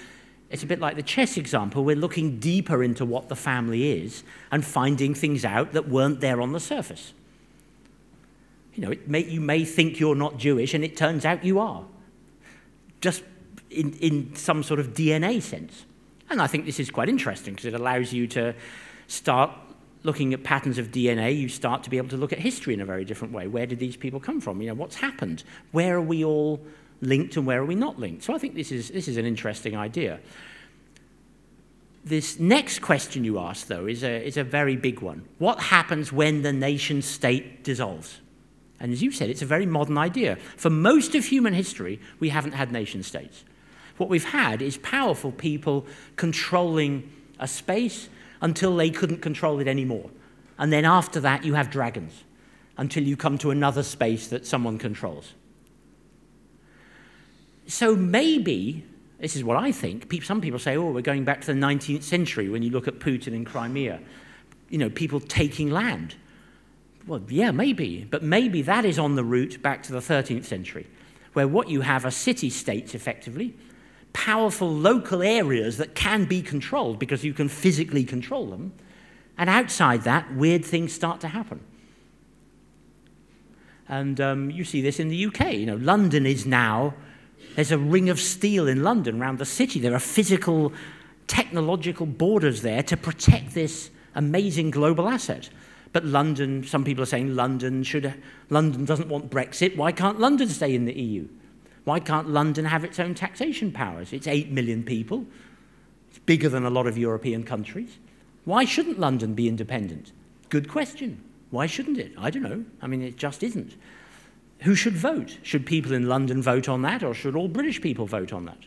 It's a bit like the chess example. We're looking deeper into what the family is and finding things out that weren't there on the surface. You know, you may think you're not Jewish, and it turns out you are, just in some sort of DNA sense. And I think this is quite interesting because it allows you to start looking at patterns of DNA. You start to be able to look at history in a very different way. Where did these people come from? You know, what's happened? Where are we all linked and where are we not linked? So I think this is an interesting idea. This next question you asked, though, is a very big one. What happens when the nation state dissolves? And as you said, it's a very modern idea. For most of human history, we haven't had nation states. What we've had is powerful people controlling a space until they couldn't control it anymore. And then after that, you have dragons, until you come to another space that someone controls. So maybe, this is what I think, some people say, oh, we're going back to the 19th century when you look at Putin in Crimea. You know, people taking land. Well, yeah, maybe, but maybe that is on the route back to the 13th century, where what you have are city-states, effectively, powerful local areas that can be controlled because you can physically control them, and outside that, weird things start to happen. And you see this in the UK. You know, London is now, there's a ring of steel in London around the city. There are physical, technological borders there to protect this amazing global asset. But London, some people are saying London doesn't want Brexit. Why can't London stay in the EU? Why can't London have its own taxation powers? It's 8 million people. It's bigger than a lot of European countries. Why shouldn't London be independent? Good question. Why shouldn't it? I don't know. I mean, it just isn't. Who should vote? Should people in London vote on that, or should all British people vote on that?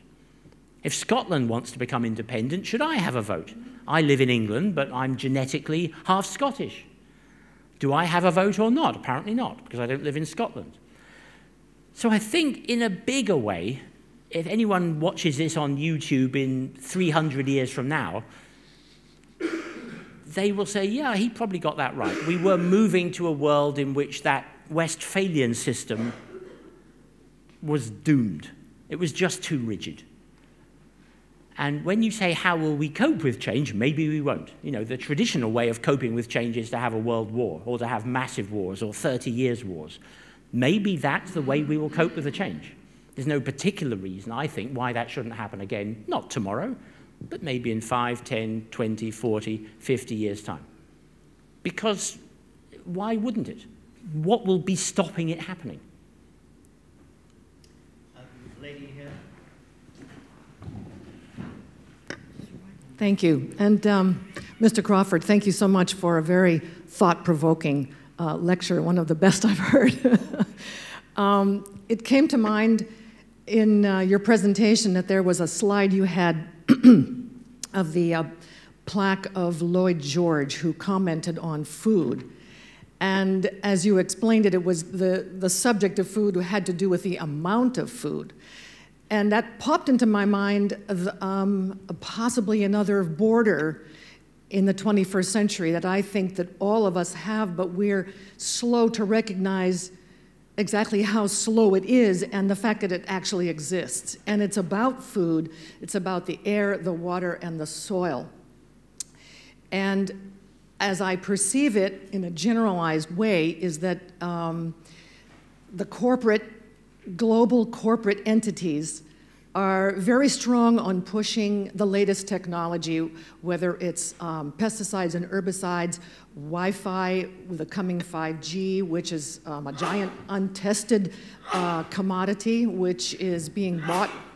If Scotland wants to become independent, should I have a vote? I live in England, but I'm genetically half Scottish. Do I have a vote or not? Apparently not, because I don't live in Scotland. So I think in a bigger way, if anyone watches this on YouTube in 300 years from now, they will say, yeah, he probably got that right. We were moving to a world in which that Westphalian system was doomed. It was just too rigid. And when you say, how will we cope with change, maybe we won't. You know, the traditional way of coping with change is to have a world war, or to have massive wars, or 30 years wars. Maybe that's the way we will cope with the change. There's no particular reason, I think, why that shouldn't happen again, not tomorrow, but maybe in 5, 10, 20, 40, 50 years' time. Because why wouldn't it? What will be stopping it happening? Lady here. Thank you. And Mr. Crawford, thank you so much for a very thought-provoking lecture, one of the best I've heard. It came to mind in your presentation that there was a slide you had of the plaque of Lloyd George, who commented on food. And as you explained it, it was the subject of food had to do with the amount of food. And that popped into my mind possibly another border in the 21st century that I think that all of us have, but we're slow to recognize exactly how slow it is and the fact that it actually exists. And it's about food. It's about the air, the water, and the soil. And as I perceive it in a generalized way is that the global corporate entities are very strong on pushing the latest technology, whether it's pesticides and herbicides, Wi-Fi, the coming 5G, which is a giant untested commodity, which is being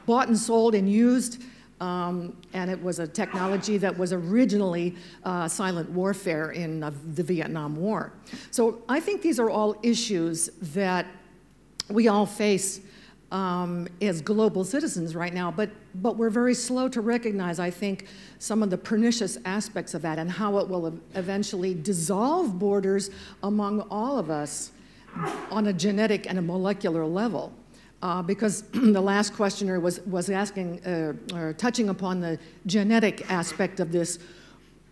bought and sold and used. And it was a technology that was originally silent warfare in the Vietnam War. So I think these are all issues that we all face as global citizens right now, but we're very slow to recognize, I think, some of the pernicious aspects of that and how it will eventually dissolve borders among all of us on a genetic and a molecular level. Because the last questioner was asking, or touching upon the genetic aspect of this,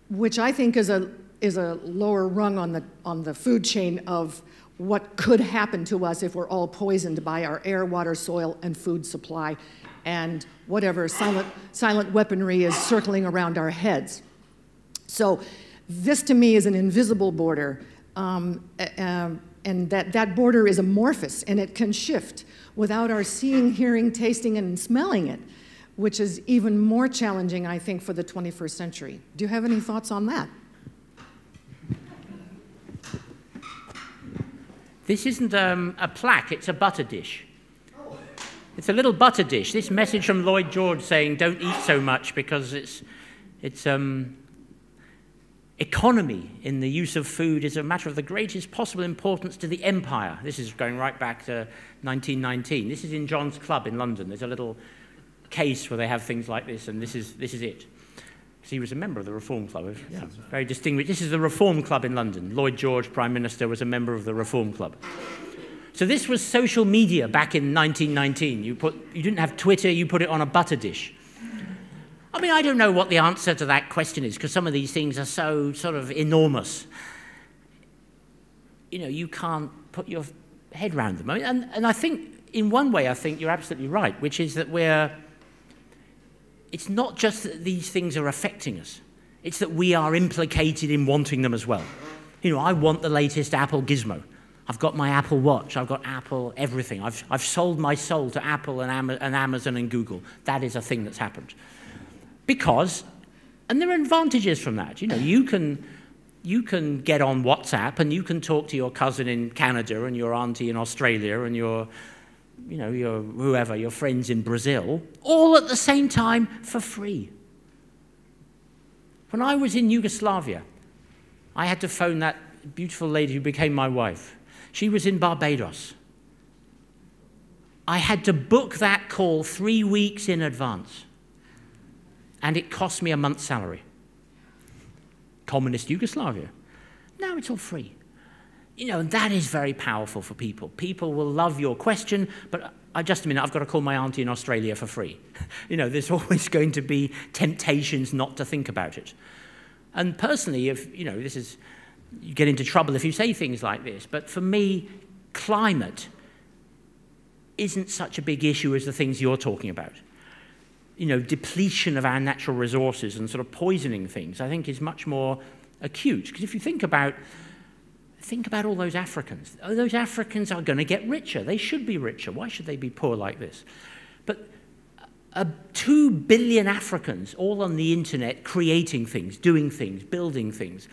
which I think is a lower rung on the food chain of what could happen to us if we're all poisoned by our air, water, soil, and food supply and whatever silent weaponry is circling around our heads. So this to me is an invisible border, and that border is amorphous, and it can shift without our seeing, hearing, tasting, and smelling it, which is even more challenging, I think, for the 21st century. Do you have any thoughts on that? This isn't a plaque, it's a butter dish. It's a little butter dish. This message from Lloyd George saying, don't eat so much because it's economy in the use of food is a matter of the greatest possible importance to the empire. This is going right back to 1919. This is in John's Club in London. There's a little case where they have things like this, and this is it. So he was a member of the Reform Club. Yeah, very distinguished. This is the Reform Club in London. Lloyd George, Prime Minister, was a member of the Reform Club. So this was social media back in 1919. You didn't have Twitter, you put it on a butter dish. I mean, I don't know what the answer to that question is, because some of these things are so sort of enormous. You know, you can't put your head around them. I mean, and I think, in one way, I think you're absolutely right, which is that it's not just that these things are affecting us. It's that we are implicated in wanting them as well. You know, I want the latest Apple gizmo. I've got my Apple Watch. I've got Apple everything. I've sold my soul to Apple and Amazon and Google. That is a thing that's happened. Because, and there are advantages from that. You know, you can get on WhatsApp and you can talk to your cousin in Canada and your auntie in Australia and your friends in Brazil, all at the same time for free. When I was in Yugoslavia, I had to phone that beautiful lady who became my wife. She was in Barbados. I had to book that call 3 weeks in advance, and it cost me a month's salary. Communist Yugoslavia. Now it's all free. You know, and that is very powerful for people. People will love your question, but just a minute, I've got to call my auntie in Australia for free. You know, there's always going to be temptations not to think about it. And personally, if, you know, you get into trouble if you say things like this, but for me, climate isn't such a big issue as the things you're talking about. You know, depletion of our natural resources and sort of poisoning things, I think is much more acute. Because if you think about all those Africans. Those Africans are going to get richer. They should be richer. Why should they be poor like this? But 2 billion Africans all on the internet creating things, doing things, building things,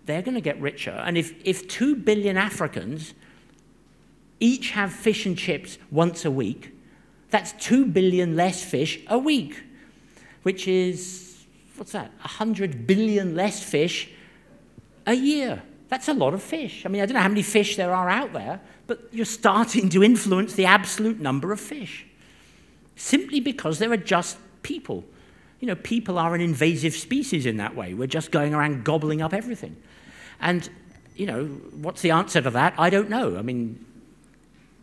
they're going to get richer. And if 2 billion Africans each have fish and chips once a week, that's 2 billion less fish a week, which is, what's that, 100 billion less fish a year. That's a lot of fish. I mean, I don't know how many fish there are out there, but you're starting to influence the absolute number of fish, simply because there are just people. You know, people are an invasive species in that way. We're just going around gobbling up everything. And, you know, what's the answer to that? I don't know. I mean,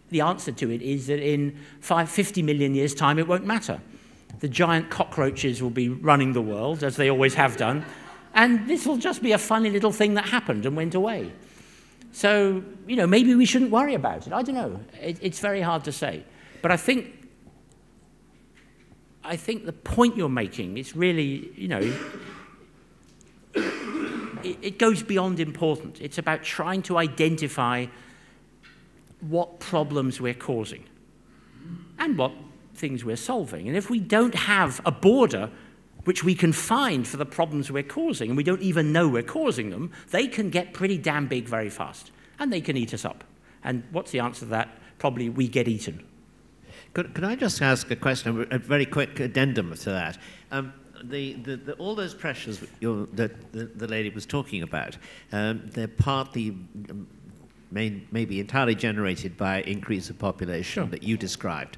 the answer to it is that in 50 million years' time, it won't matter. The giant cockroaches will be running the world, as they always have done. And this will just be a funny little thing that happened and went away. So, you know, maybe we shouldn't worry about it. I don't know. It's very hard to say. But I think the point you're making is really, you know, it goes beyond important. It's about trying to identify what problems we're causing and what things we're solving. And if we don't have a border which we can find for the problems we're causing, and we don't even know we're causing them, they can get pretty damn big very fast, and they can eat us up. And what's the answer to that? Probably we get eaten. Could I just ask a question, a very quick addendum to that? All those pressures that the lady was talking about, they're partly maybe entirely generated by increase of population that you described.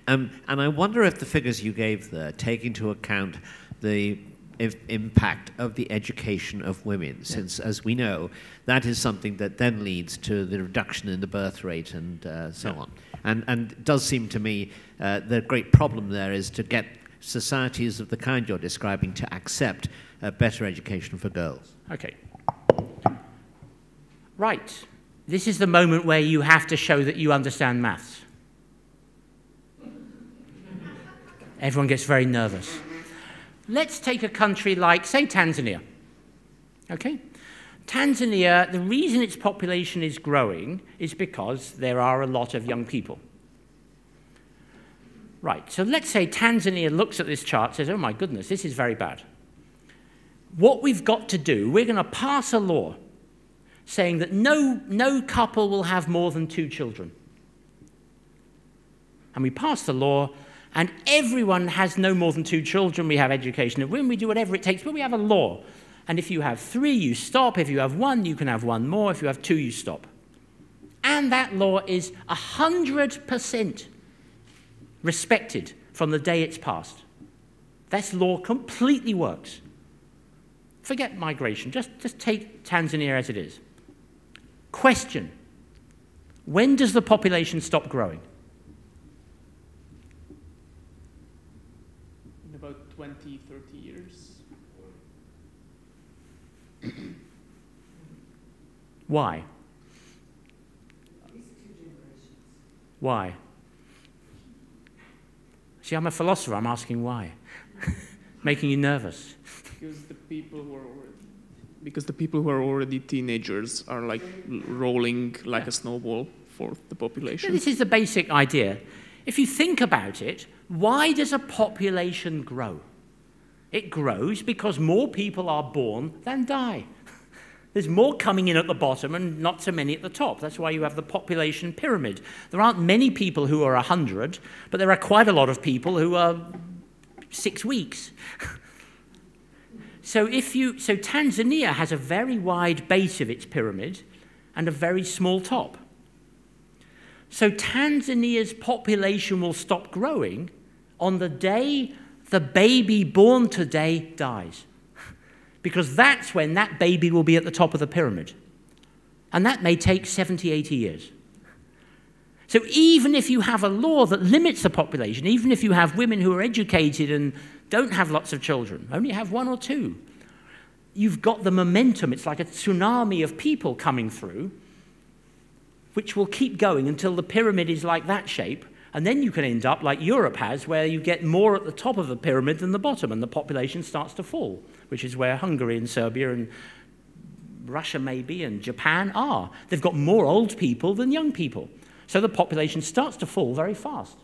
And I wonder if the figures you gave there take into account the impact of the education of women, since, as we know, that is something that then leads to the reduction in the birth rate and so on. And it does seem to me the great problem there is to get societies of the kind you're describing to accept better education for girls. Okay. Right. This is the moment where you have to show that you understand maths. Everyone gets very nervous. Let's take a country like, say, Tanzania. Okay? Tanzania, the reason its population is growing is because there are a lot of young people. Right, so let's say Tanzania looks at this chart and says, oh my goodness, this is very bad. What we've got to do, we're going to pass a law saying that no couple will have more than 2 children. And we pass the law, and everyone has no more than 2 children. We have education of women, we do whatever it takes, but we have a law. And if you have 3, you stop. If you have 1, you can have 1 more. If you have 2, you stop. And that law is 100% respected from the day it's passed. This law completely works. Forget migration. Just take Tanzania as it is. Question. When does the population stop growing? In about 20, 30 years. Why? Why? See, I'm a philosopher. I'm asking why. Making you nervous. Because the people who are already teenagers are like rolling like a snowball for the population. This is the basic idea. If you think about it, why does a population grow? It grows because more people are born than die. There's more coming in at the bottom and not so many at the top. That's why you have the population pyramid. There aren't many people who are 100, but there are quite a lot of people who are 6 weeks. So Tanzania has a very wide base of its pyramid and a very small top. So Tanzania's population will stop growing on the day the baby born today dies. Because that's when that baby will be at the top of the pyramid. And that may take 70, 80 years. So even if you have a law that limits the population, even if you have women who are educated and don't have lots of children, only have 1 or 2, you've got the momentum. It's like a tsunami of people coming through, which will keep going until the pyramid is like that shape. And then you can end up like Europe has, where you get more at the top of the pyramid than the bottom, and the population starts to fall, which is where Hungary and Serbia and Russia maybe and Japan are. They've got more old people than young people. So the population starts to fall very fast.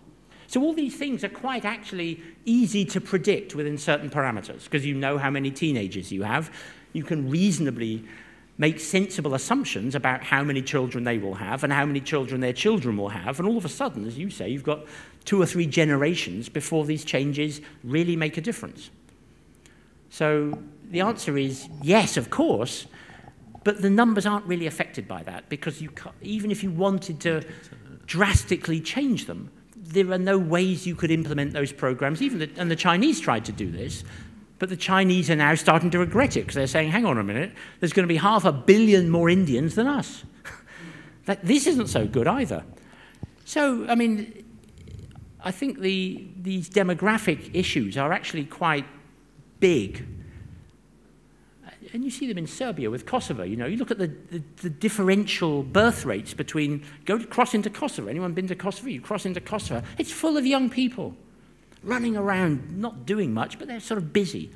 So all these things are quite actually easy to predict within certain parameters, because you know how many teenagers you have. You can reasonably make sensible assumptions about how many children they will have and how many children their children will have. And all of a sudden, as you say, you've got 2 or 3 generations before these changes really make a difference. So the answer is yes, of course, but the numbers aren't really affected by that, because even if you wanted to drastically change them, there are no ways you could implement those programs. And the Chinese tried to do this, but the Chinese are now starting to regret it, because they're saying, hang on a minute, there's going to be 500 million more Indians than us. This isn't so good either. So, I mean, I think these demographic issues are actually quite big. And you see them in Serbia with Kosovo. You know, you look at the differential birth rates between, cross into Kosovo. Anyone been to Kosovo? You cross into Kosovo. It's full of young people running around, not doing much, but they're sort of busy.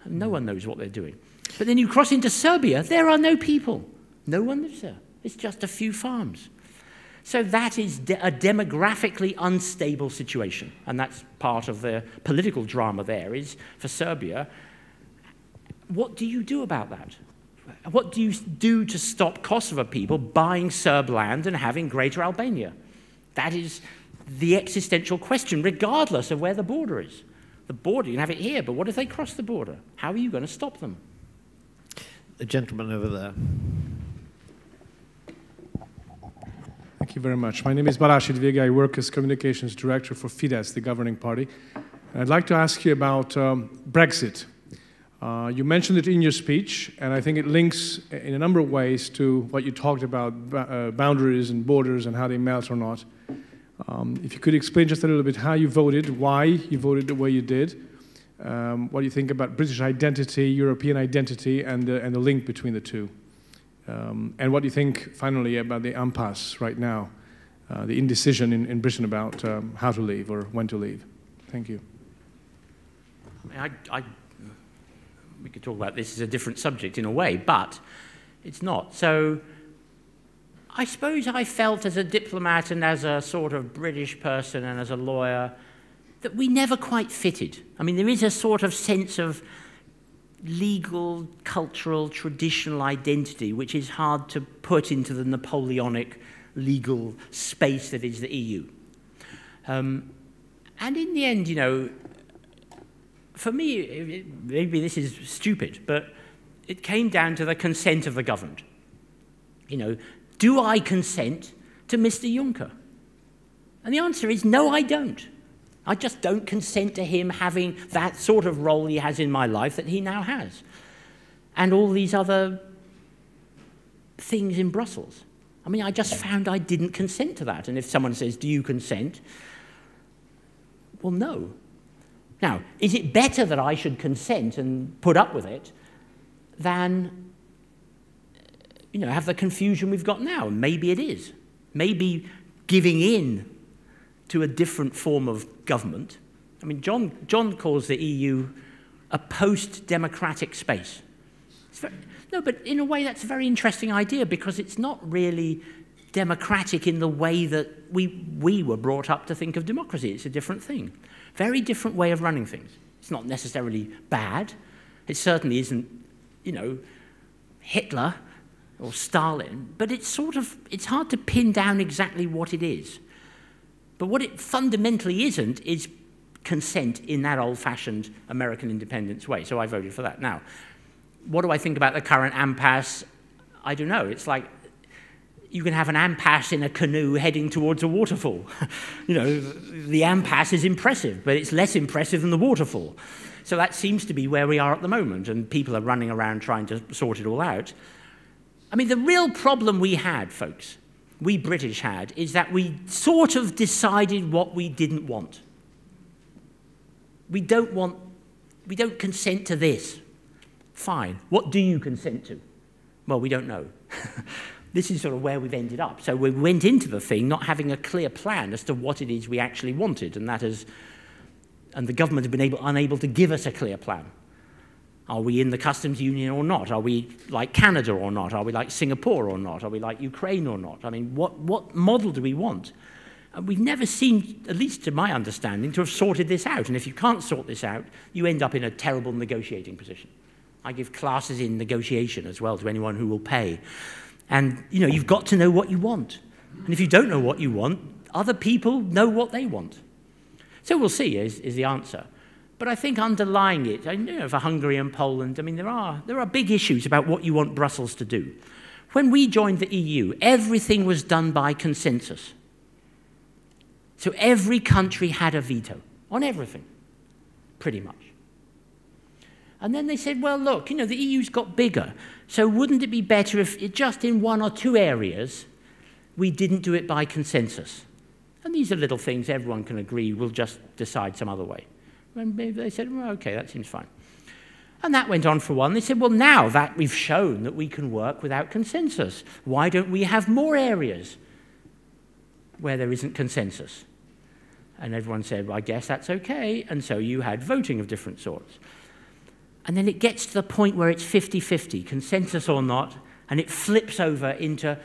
And no one knows what they're doing. But then you cross into Serbia, there are no people. No one lives there. It's just a few farms. So that is a demographically unstable situation. And that's part of the political drama there is, for Serbia, what do you do about that? What do you do to stop Kosovo people buying Serb land and having Greater Albania? That is the existential question, regardless of where the border is. The border, you can have it here, but what if they cross the border? How are you going to stop them? The gentleman over there. Thank you very much. My name is Balash Idviga. I work as Communications Director for Fidesz, the governing party. And I'd like to ask you about Brexit. You mentioned it in your speech, and I think it links in a number of ways to what you talked about, boundaries and borders and how they melt or not. If you could explain just a little bit how you voted, why you voted the way you did, what you think about British identity, European identity, and the link between the two. And what do you think, finally, about the impasse right now, the indecision in Britain about how to leave or when to leave? Thank you. We could talk about this as a different subject in a way, but it's not. So I suppose I felt as a diplomat and as a sort of British person and as a lawyer that we never quite fitted. I mean, there is a sort of sense of legal, cultural, traditional identity which is hard to put into the Napoleonic legal space that is the EU. And in the end, you know, for me, maybe this is stupid, but it came down to the consent of the governed. You know, do I consent to Mr. Juncker? And the answer is no, I don't. I just don't consent to him having that sort of role he has in my life that he now has. And all these other things in Brussels. I mean, I just found I didn't consent to that. And if someone says, do you consent? Well, no. Now, is it better that I should consent and put up with it than, you know, have the confusion we've got now? Maybe it is. Maybe giving in to a different form of government. I mean, John calls the EU a post-democratic space. No, but in a way that's a very interesting idea because it's not really democratic in the way that we were brought up to think of democracy. It's a different thing. Very different way of running things. It's not necessarily bad. It certainly isn't, you know, Hitler or Stalin, but it's hard to pin down exactly what it is. But what it fundamentally isn't is consent in that old-fashioned American independence way. So I voted for that. Now, what do I think about the current impasse? I don't know. It's like you can have an impasse in a canoe heading towards a waterfall. You know, the impasse is impressive, but it's less impressive than the waterfall. So that seems to be where we are at the moment, and people are running around trying to sort it all out. I mean, the real problem we had, folks, we British had, is that we sort of decided what we didn't want. We don't consent to this. Fine. What do you consent to? Well, we don't know. This is sort of where we've ended up. So we went into the thing not having a clear plan as to what it is we actually wanted, and the government have been unable to give us a clear plan. Are we in the customs union or not? Are we like Canada or not? Are we like Singapore or not? Are we like Ukraine or not? I mean, what model do we want? And we've never seemed, at least to my understanding, to have sorted this out. And if you can't sort this out, you end up in a terrible negotiating position. I give classes in negotiation as well to anyone who will pay. And, you know, you've got to know what you want. And if you don't know what you want, other people know what they want. So we'll see is the answer. But I think underlying it, you know, for Hungary and Poland, I mean, there are big issues about what you want Brussels to do. When we joined the EU, everything was done by consensus. So every country had a veto on everything, pretty much. And then they said, well, look, you know, the EU's got bigger, so wouldn't it be better if just in one or two areas we didn't do it by consensus? And these are little things everyone can agree, we'll just decide some other way. And they said, well, okay, that seems fine. And that went on for a while. And they said, well, now that we've shown that we can work without consensus, why don't we have more areas where there isn't consensus? And everyone said, well, I guess that's okay. And so you had voting of different sorts. And then it gets to the point where it's 50-50, consensus or not, and it flips over into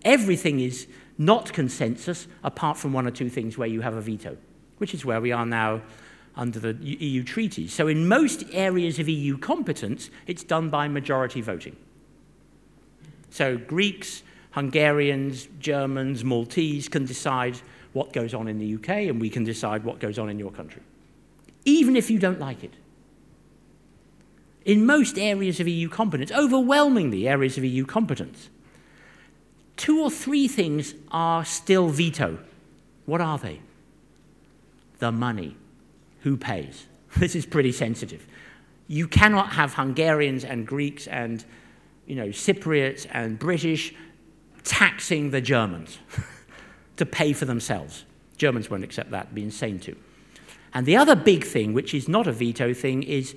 everything is not consensus, apart from one or two things where you have a veto, which is where we are now under the EU treaties. So in most areas of EU competence, it's done by majority voting. So Greeks, Hungarians, Germans, Maltese can decide what goes on in the UK, and we can decide what goes on in your country, even if you don't like it. In most areas of EU competence, overwhelmingly areas of EU competence, 2 or 3 things are still veto. What are they? The money. Who pays? This is pretty sensitive. You cannot have Hungarians and Greeks and, you know, Cypriots and British taxing the Germans to pay for themselves. Germans won't accept that. It'd be insane too. And the other big thing, which is not a veto thing, is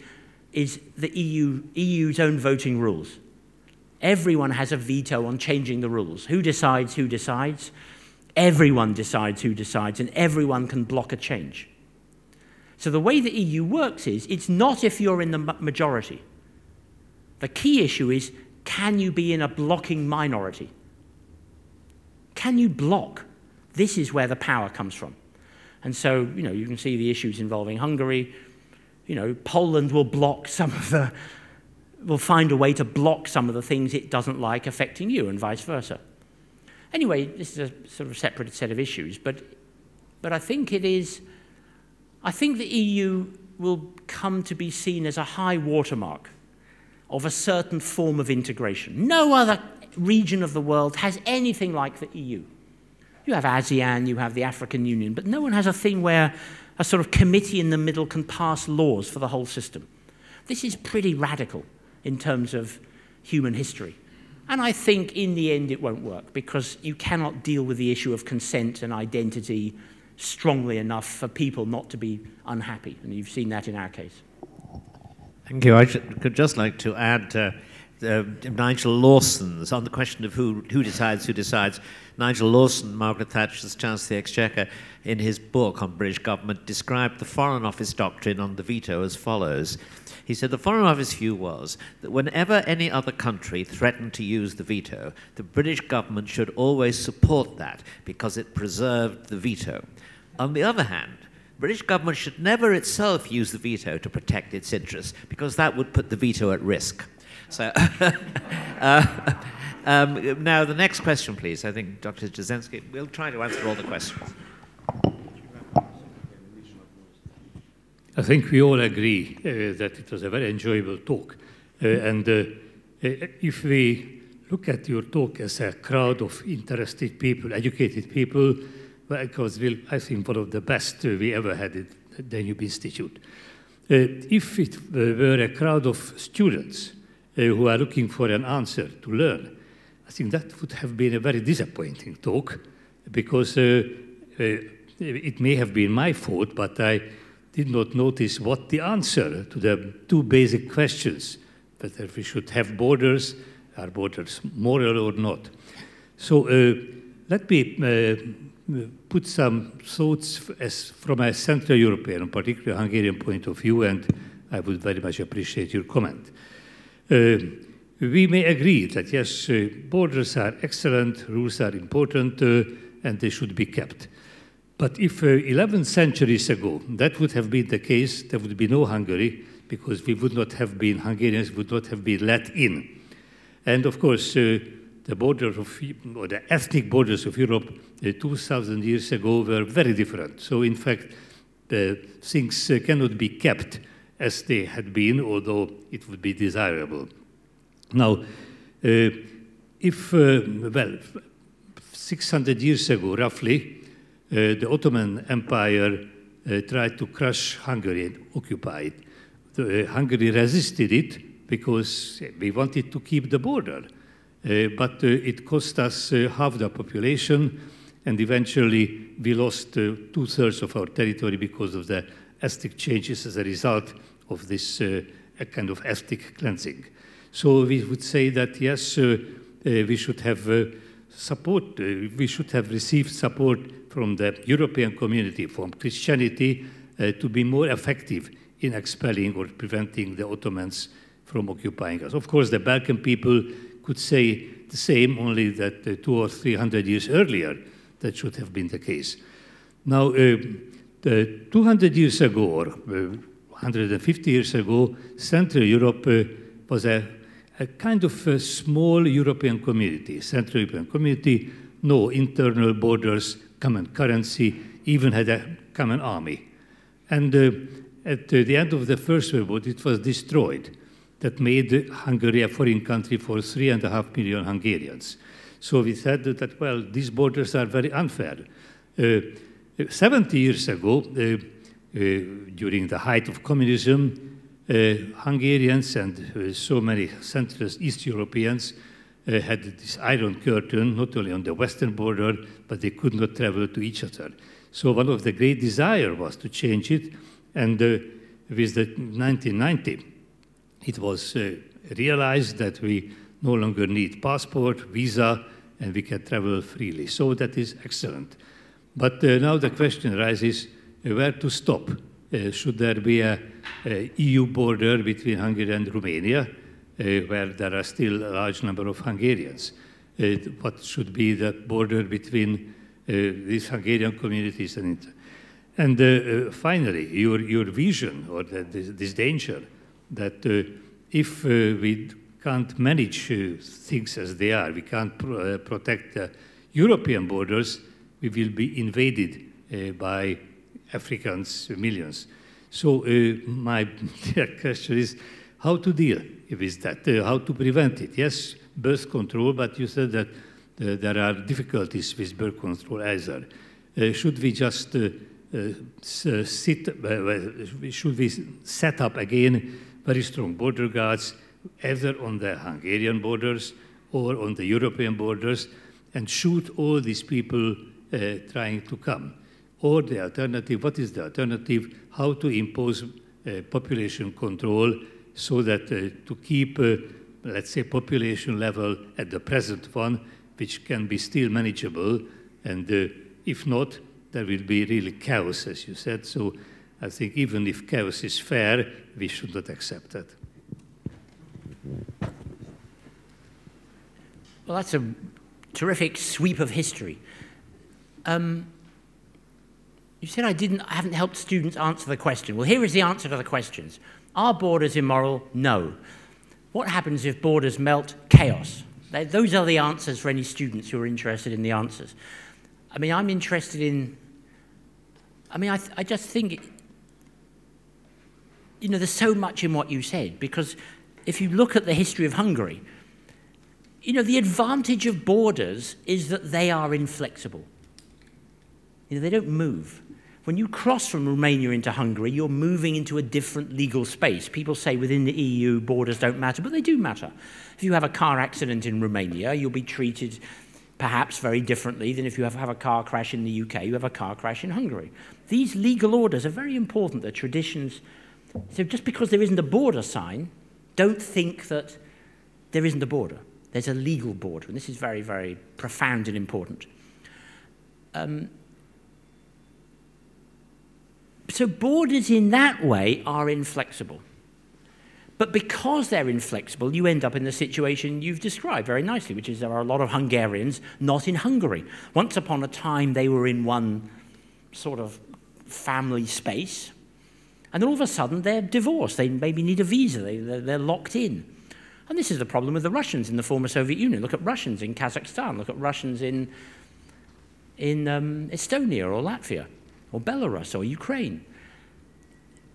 the EU's own voting rules. Everyone has a veto on changing the rules. Who decides who decides? Everyone decides who decides, and everyone can block a change. So the way the EU works is, it's not if you're in the majority. The key issue is, can you be in a blocking minority? Can you block? This is where the power comes from. And so, you know, you can see the issues involving Hungary. You know, Poland will block some of the, will find a way to block some of the things it doesn't like affecting you, and vice versa. Anyway, this is a sort of separate set of issues, but I think it is, I think the EU will come to be seen as a high watermark of a certain form of integration. No other region of the world has anything like the EU. You have ASEAN, you have the African Union, but no one has a thing where a sort of committee in the middle can pass laws for the whole system. This is pretty radical in terms of human history. And I think in the end it won't work, because you cannot deal with the issue of consent and identity strongly enough for people not to be unhappy. And you've seen that in our case. Thank you. I could just like to add Nigel Lawson's on the question of who decides. Nigel Lawson, Margaret Thatcher's Chancellor of the Exchequer, in his book on British government, described the Foreign Office doctrine on the veto as follows. He said the Foreign Office view was that whenever any other country threatened to use the veto, the British government should always support that because it preserved the veto. On the other hand, British government should never itself use the veto to protect its interests, because that would put the veto at risk. So, now the next question, please. I think Dr. Jarzynski, we'll try to answer all the questions. I think we all agree that it was a very enjoyable talk. If we look at your talk as a crowd of interested people, educated people, well, it was, I think, one of the best we ever had at the Danube Institute. If it were a crowd of students who are looking for an answer to learn, I think that would have been a very disappointing talk, because it may have been my fault, but I did not notice what the answer to the two basic questions, whether we should have borders, are borders moral or not. So let me put some thoughts from a Central European, particularly Hungarian point of view, and I would very much appreciate your comment. We may agree that, yes, borders are excellent, rules are important, and they should be kept. But if 11 centuries ago that would have been the case, there would be no Hungary, because we would not have been, Hungarians would not have been let in. And of course, the borders of, or the ethnic borders of Europe 2,000 years ago were very different. So in fact, things cannot be kept as they had been, although it would be desirable. Now, well, 600 years ago, roughly, the Ottoman Empire tried to crush Hungary and occupy it. Hungary resisted it because we wanted to keep the border. But it cost us half the population, and eventually we lost 2/3 of our territory because of the ethnic changes as a result of this kind of ethnic cleansing. So we would say that, yes, we should have support, we should have received support from the European community, from Christianity, to be more effective in expelling or preventing the Ottomans from occupying us. Of course, the Balkan people could say the same, only that 200 or 300 years earlier, that should have been the case. Now, 200 years ago, or 150 years ago, Central Europe was a kind of a small European community, Central European community, no internal borders, common currency, even had a common army. And at the end of the First World War, it was destroyed. That made Hungary a foreign country for 3.5 million Hungarians. So we said that, well, these borders are very unfair. 70 years ago, during the height of communism, Hungarians and so many Central East Europeans had this iron curtain, not only on the western border, but they could not travel to each other. So one of the great desires was to change it, and with the 1990, it was realized that we no longer need passport, visa, and we can travel freely. So that is excellent. But now the question arises where to stop. should there be a EU border between Hungary and Romania, where there are still a large number of Hungarians? What should be the border between these Hungarian communities and finally, your vision or this danger that if we can't manage things as they are, we can't protect the European borders, we will be invaded by Africans, millions. So my question is how to deal with that, how to prevent it. Yes, birth control, but you said that there are difficulties with birth control either. Should we just should we set up again very strong border guards, either on the Hungarian borders or on the European borders, and shoot all these people trying to come? Or the alternative, what is the alternative? How to impose population control so that to keep, let's say, population level at the present one, which can be still manageable, and if not, there will be really chaos, as you said. So I think even if chaos is fair, we should not accept that. Well, that's a terrific sweep of history. You said I haven't helped students answer the question. Well, here is the answer to the questions. Are borders immoral? No. What happens if borders melt? Chaos. Those are the answers for any students who are interested in the answers. I mean, I'm interested in, I just think, you know, there's so much in what you said, because if you look at the history of Hungary, you know, the advantage of borders is that they are inflexible. You know, they don't move. When you cross from Romania into Hungary, you're moving into a different legal space. People say within the EU, borders don't matter, but they do matter. If you have a car accident in Romania, you'll be treated perhaps very differently than if you have a car crash in the UK, you have a car crash in Hungary. These legal orders are very important, the traditions. So just because there isn't a border sign, don't think that there isn't a border. There's a legal border, and this is very, very profound and important. So borders in that way are inflexible. But because they're inflexible, you end up in the situation you've described very nicely, which is there are a lot of Hungarians not in Hungary. Once upon a time, they were in one sort of family space, and then all of a sudden, they're divorced. They maybe need a visa. They're locked in. And this is the problem with the Russians in the former Soviet Union. Look at Russians in Kazakhstan. Look at Russians in Estonia or Latvia or Belarus or Ukraine.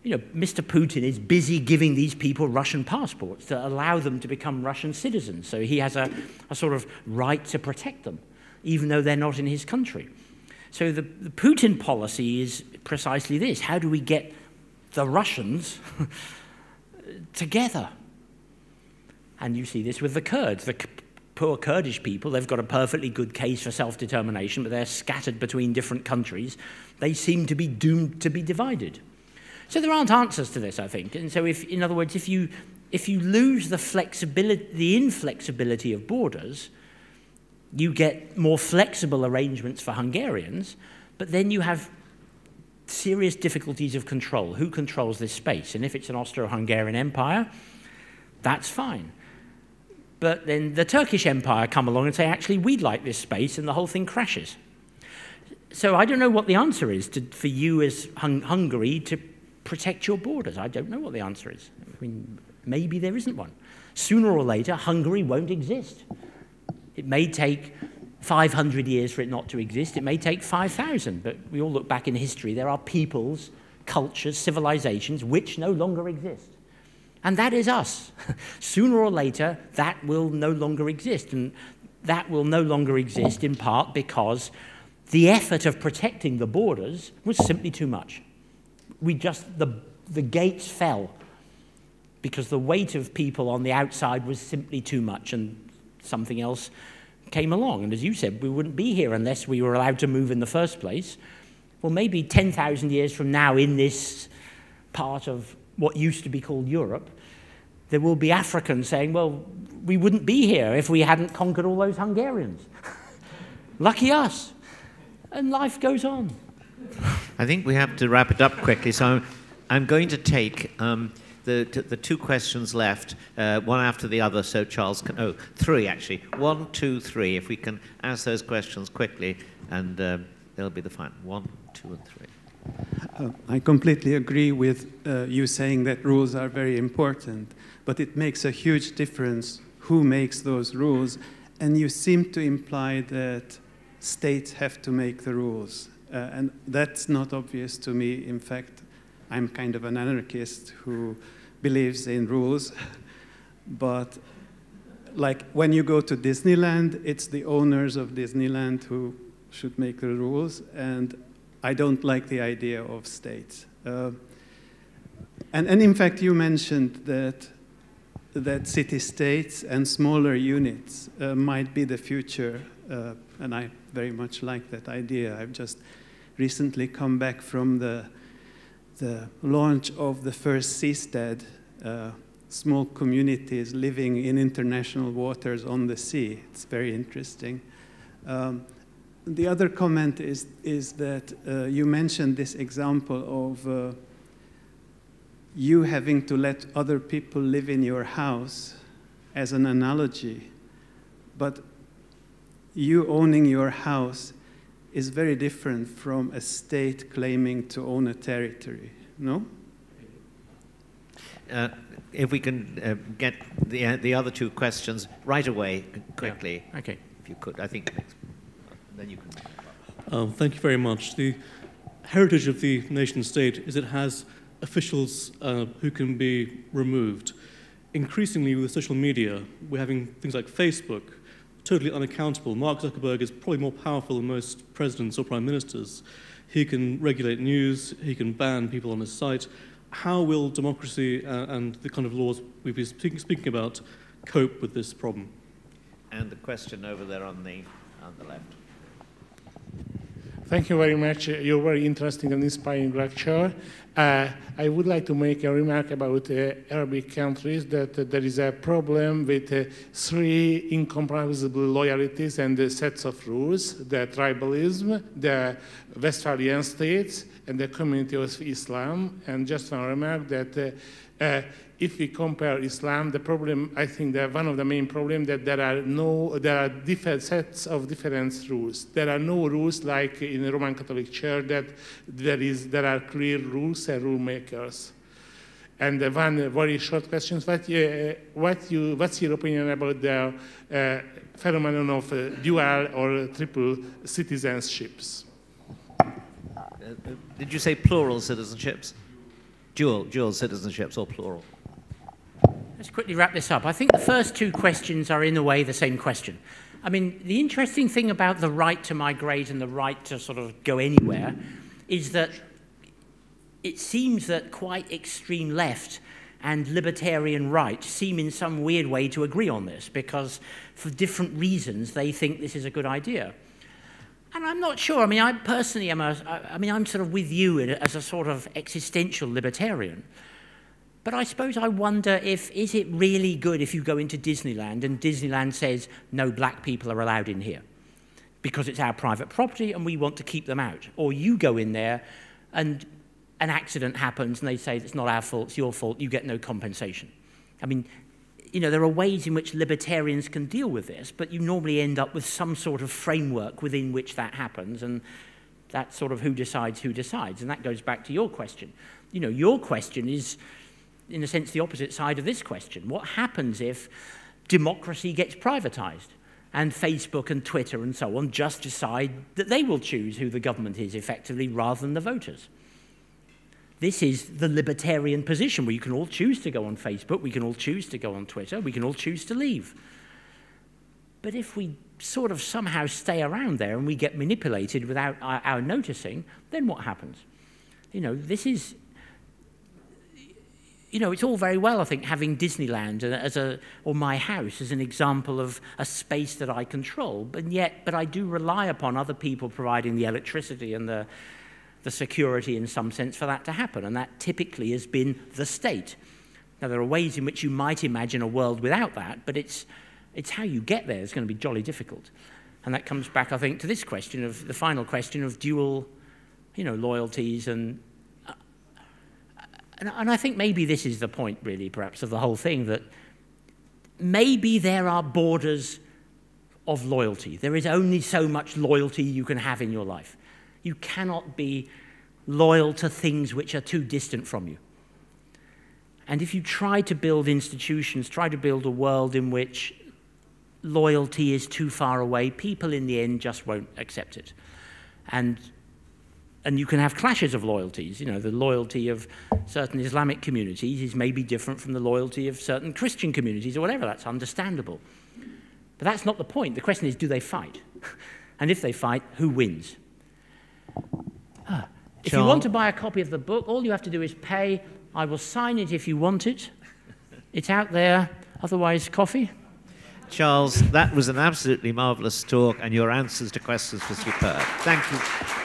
You know, Mr. Putin is busy giving these people Russian passports to allow them to become Russian citizens. So he has a sort of right to protect them, even though they're not in his country. So the Putin policy is precisely this. How do we get the Russians together? And you see this with the Kurds. The poor Kurdish people, they've got a perfectly good case for self-determination, but they're scattered between different countries. They seem to be doomed to be divided. So there aren't answers to this, I think. And so, in other words, if you lose the flexibility, the inflexibility of borders, you get more flexible arrangements for Hungarians, but then you have serious difficulties of control. Who controls this space? And if it's an Austro-Hungarian empire, that's fine. But then the Turkish Empire come along and say, actually, we'd like this space, and the whole thing crashes. So I don't know what the answer is for you as Hungary to protect your borders. I don't know what the answer is. I mean, maybe there isn't one. Sooner or later, Hungary won't exist. It may take 500 years for it not to exist. It may take 5,000, but we all look back in history. There are peoples, cultures, civilizations which no longer exist. And that is us. Sooner or later, that will no longer exist. And that will no longer exist in part because the effort of protecting the borders was simply too much. The gates fell because the weight of people on the outside was simply too much, and something else came along. And as you said, we wouldn't be here unless we were allowed to move in the first place. Well, maybe 10,000 years from now in this part of what used to be called Europe, there will be Africans saying, well, we wouldn't be here if we hadn't conquered all those Hungarians. Lucky us. And life goes on. I think we have to wrap it up quickly. So I'm going to take the two questions left, one after the other, so Charles can... Oh, three, actually. 1, 2, 3. If we can ask those questions quickly, and they'll be the final. 1, 2, and 3. I completely agree with you saying that rules are very important, but it makes a huge difference who makes those rules, and you seem to imply that states have to make the rules, and that's not obvious to me. In fact, I'm kind of an anarchist who believes in rules, but like when you go to Disneyland, it's the owners of Disneyland who should make the rules, and I don't like the idea of states. And in fact, you mentioned that city-states and smaller units might be the future, and I very much like that idea. I've just recently come back from the launch of the first seastead, small communities living in international waters on the sea. It's very interesting. The other comment is that you mentioned this example of you having to let other people live in your house as an analogy, but you owning your house is very different from a state claiming to own a territory, no? If we can get the other two questions right away, quickly. Yeah. Okay. If you could, I think then you can. Thank you very much. The heritage of the nation state is it has officials who can be removed. Increasingly with social media, we're having things like Facebook, totally unaccountable. Mark Zuckerberg is probably more powerful than most presidents or prime ministers. He can regulate news, he can ban people on his site. How will democracy and the kind of laws we've been speaking about cope with this problem? And the question over there on the left. Thank you very much. You're very interesting and inspiring lecture. I would like to make a remark about Arabic countries, that there is a problem with 3 incomprehensible loyalties and sets of rules: the tribalism, the Westphalian states, and the community of Islam. And just one remark that if we compare Islam, the problem, I think that one of the main problems that there are different sets of different rules. There are no rules like in the Roman Catholic Church that there are clear rules and rule makers. And one very short question: what's your opinion about the phenomenon of dual or triple citizenships? Did you say plural citizenships? Dual citizenships or plural? Let's quickly wrap this up. I think the first two questions are in a way the same question. I mean, the interesting thing about the right to migrate and the right to sort of go anywhere is that it seems that quite extreme left and libertarian right seem in some weird way to agree on this, because for different reasons they think this is a good idea. And I'm not sure. I mean, I personally am I'm sort of with you as a sort of existential libertarian. But I suppose I wonder is it really good if you go into Disneyland and Disneyland says no black people are allowed in here because it's our private property and we want to keep them out? Or you go in there and an accident happens and they say it's not our fault, it's your fault, you get no compensation. I mean, you know, there are ways in which libertarians can deal with this, but you normally end up with some sort of framework within which that happens, and that's sort of who decides, and that goes back to your question. You know, your question is, in a sense, the opposite side of this question. What happens if democracy gets privatized and Facebook and Twitter and so on just decide that they will choose who the government is effectively rather than the voters? This is the libertarian position where you can all choose to go on Facebook, we can all choose to go on Twitter, we can all choose to leave. But if we sort of somehow stay around there and we get manipulated without our noticing, then what happens? You know, this is, you know, it's all very well, I think, having Disneyland or my house as an example of a space that I control, but I do rely upon other people providing the electricity and the security in some sense for that to happen, and that typically has been the state. Now, there are ways in which you might imagine a world without that, but it's how you get there is going to be jolly difficult. And that comes back, I think, to this question of the final question of dual, you know, loyalties. And And I think maybe this is the point, really, perhaps, of the whole thing, that maybe there are borders of loyalty. There is only so much loyalty you can have in your life. You cannot be loyal to things which are too distant from you. And if you try to build institutions, try to build a world in which loyalty is too far away, people in the end just won't accept it. And you can have clashes of loyalties. You know, the loyalty of certain Islamic communities is maybe different from the loyalty of certain Christian communities or whatever. That's understandable. But that's not the point. The question is, do they fight? And if they fight, who wins? If you want to buy a copy of the book, all you have to do is pay. I will sign it if you want it. It's out there. Otherwise, coffee. Charles, that was an absolutely marvellous talk, and your answers to questions were superb. Thank you.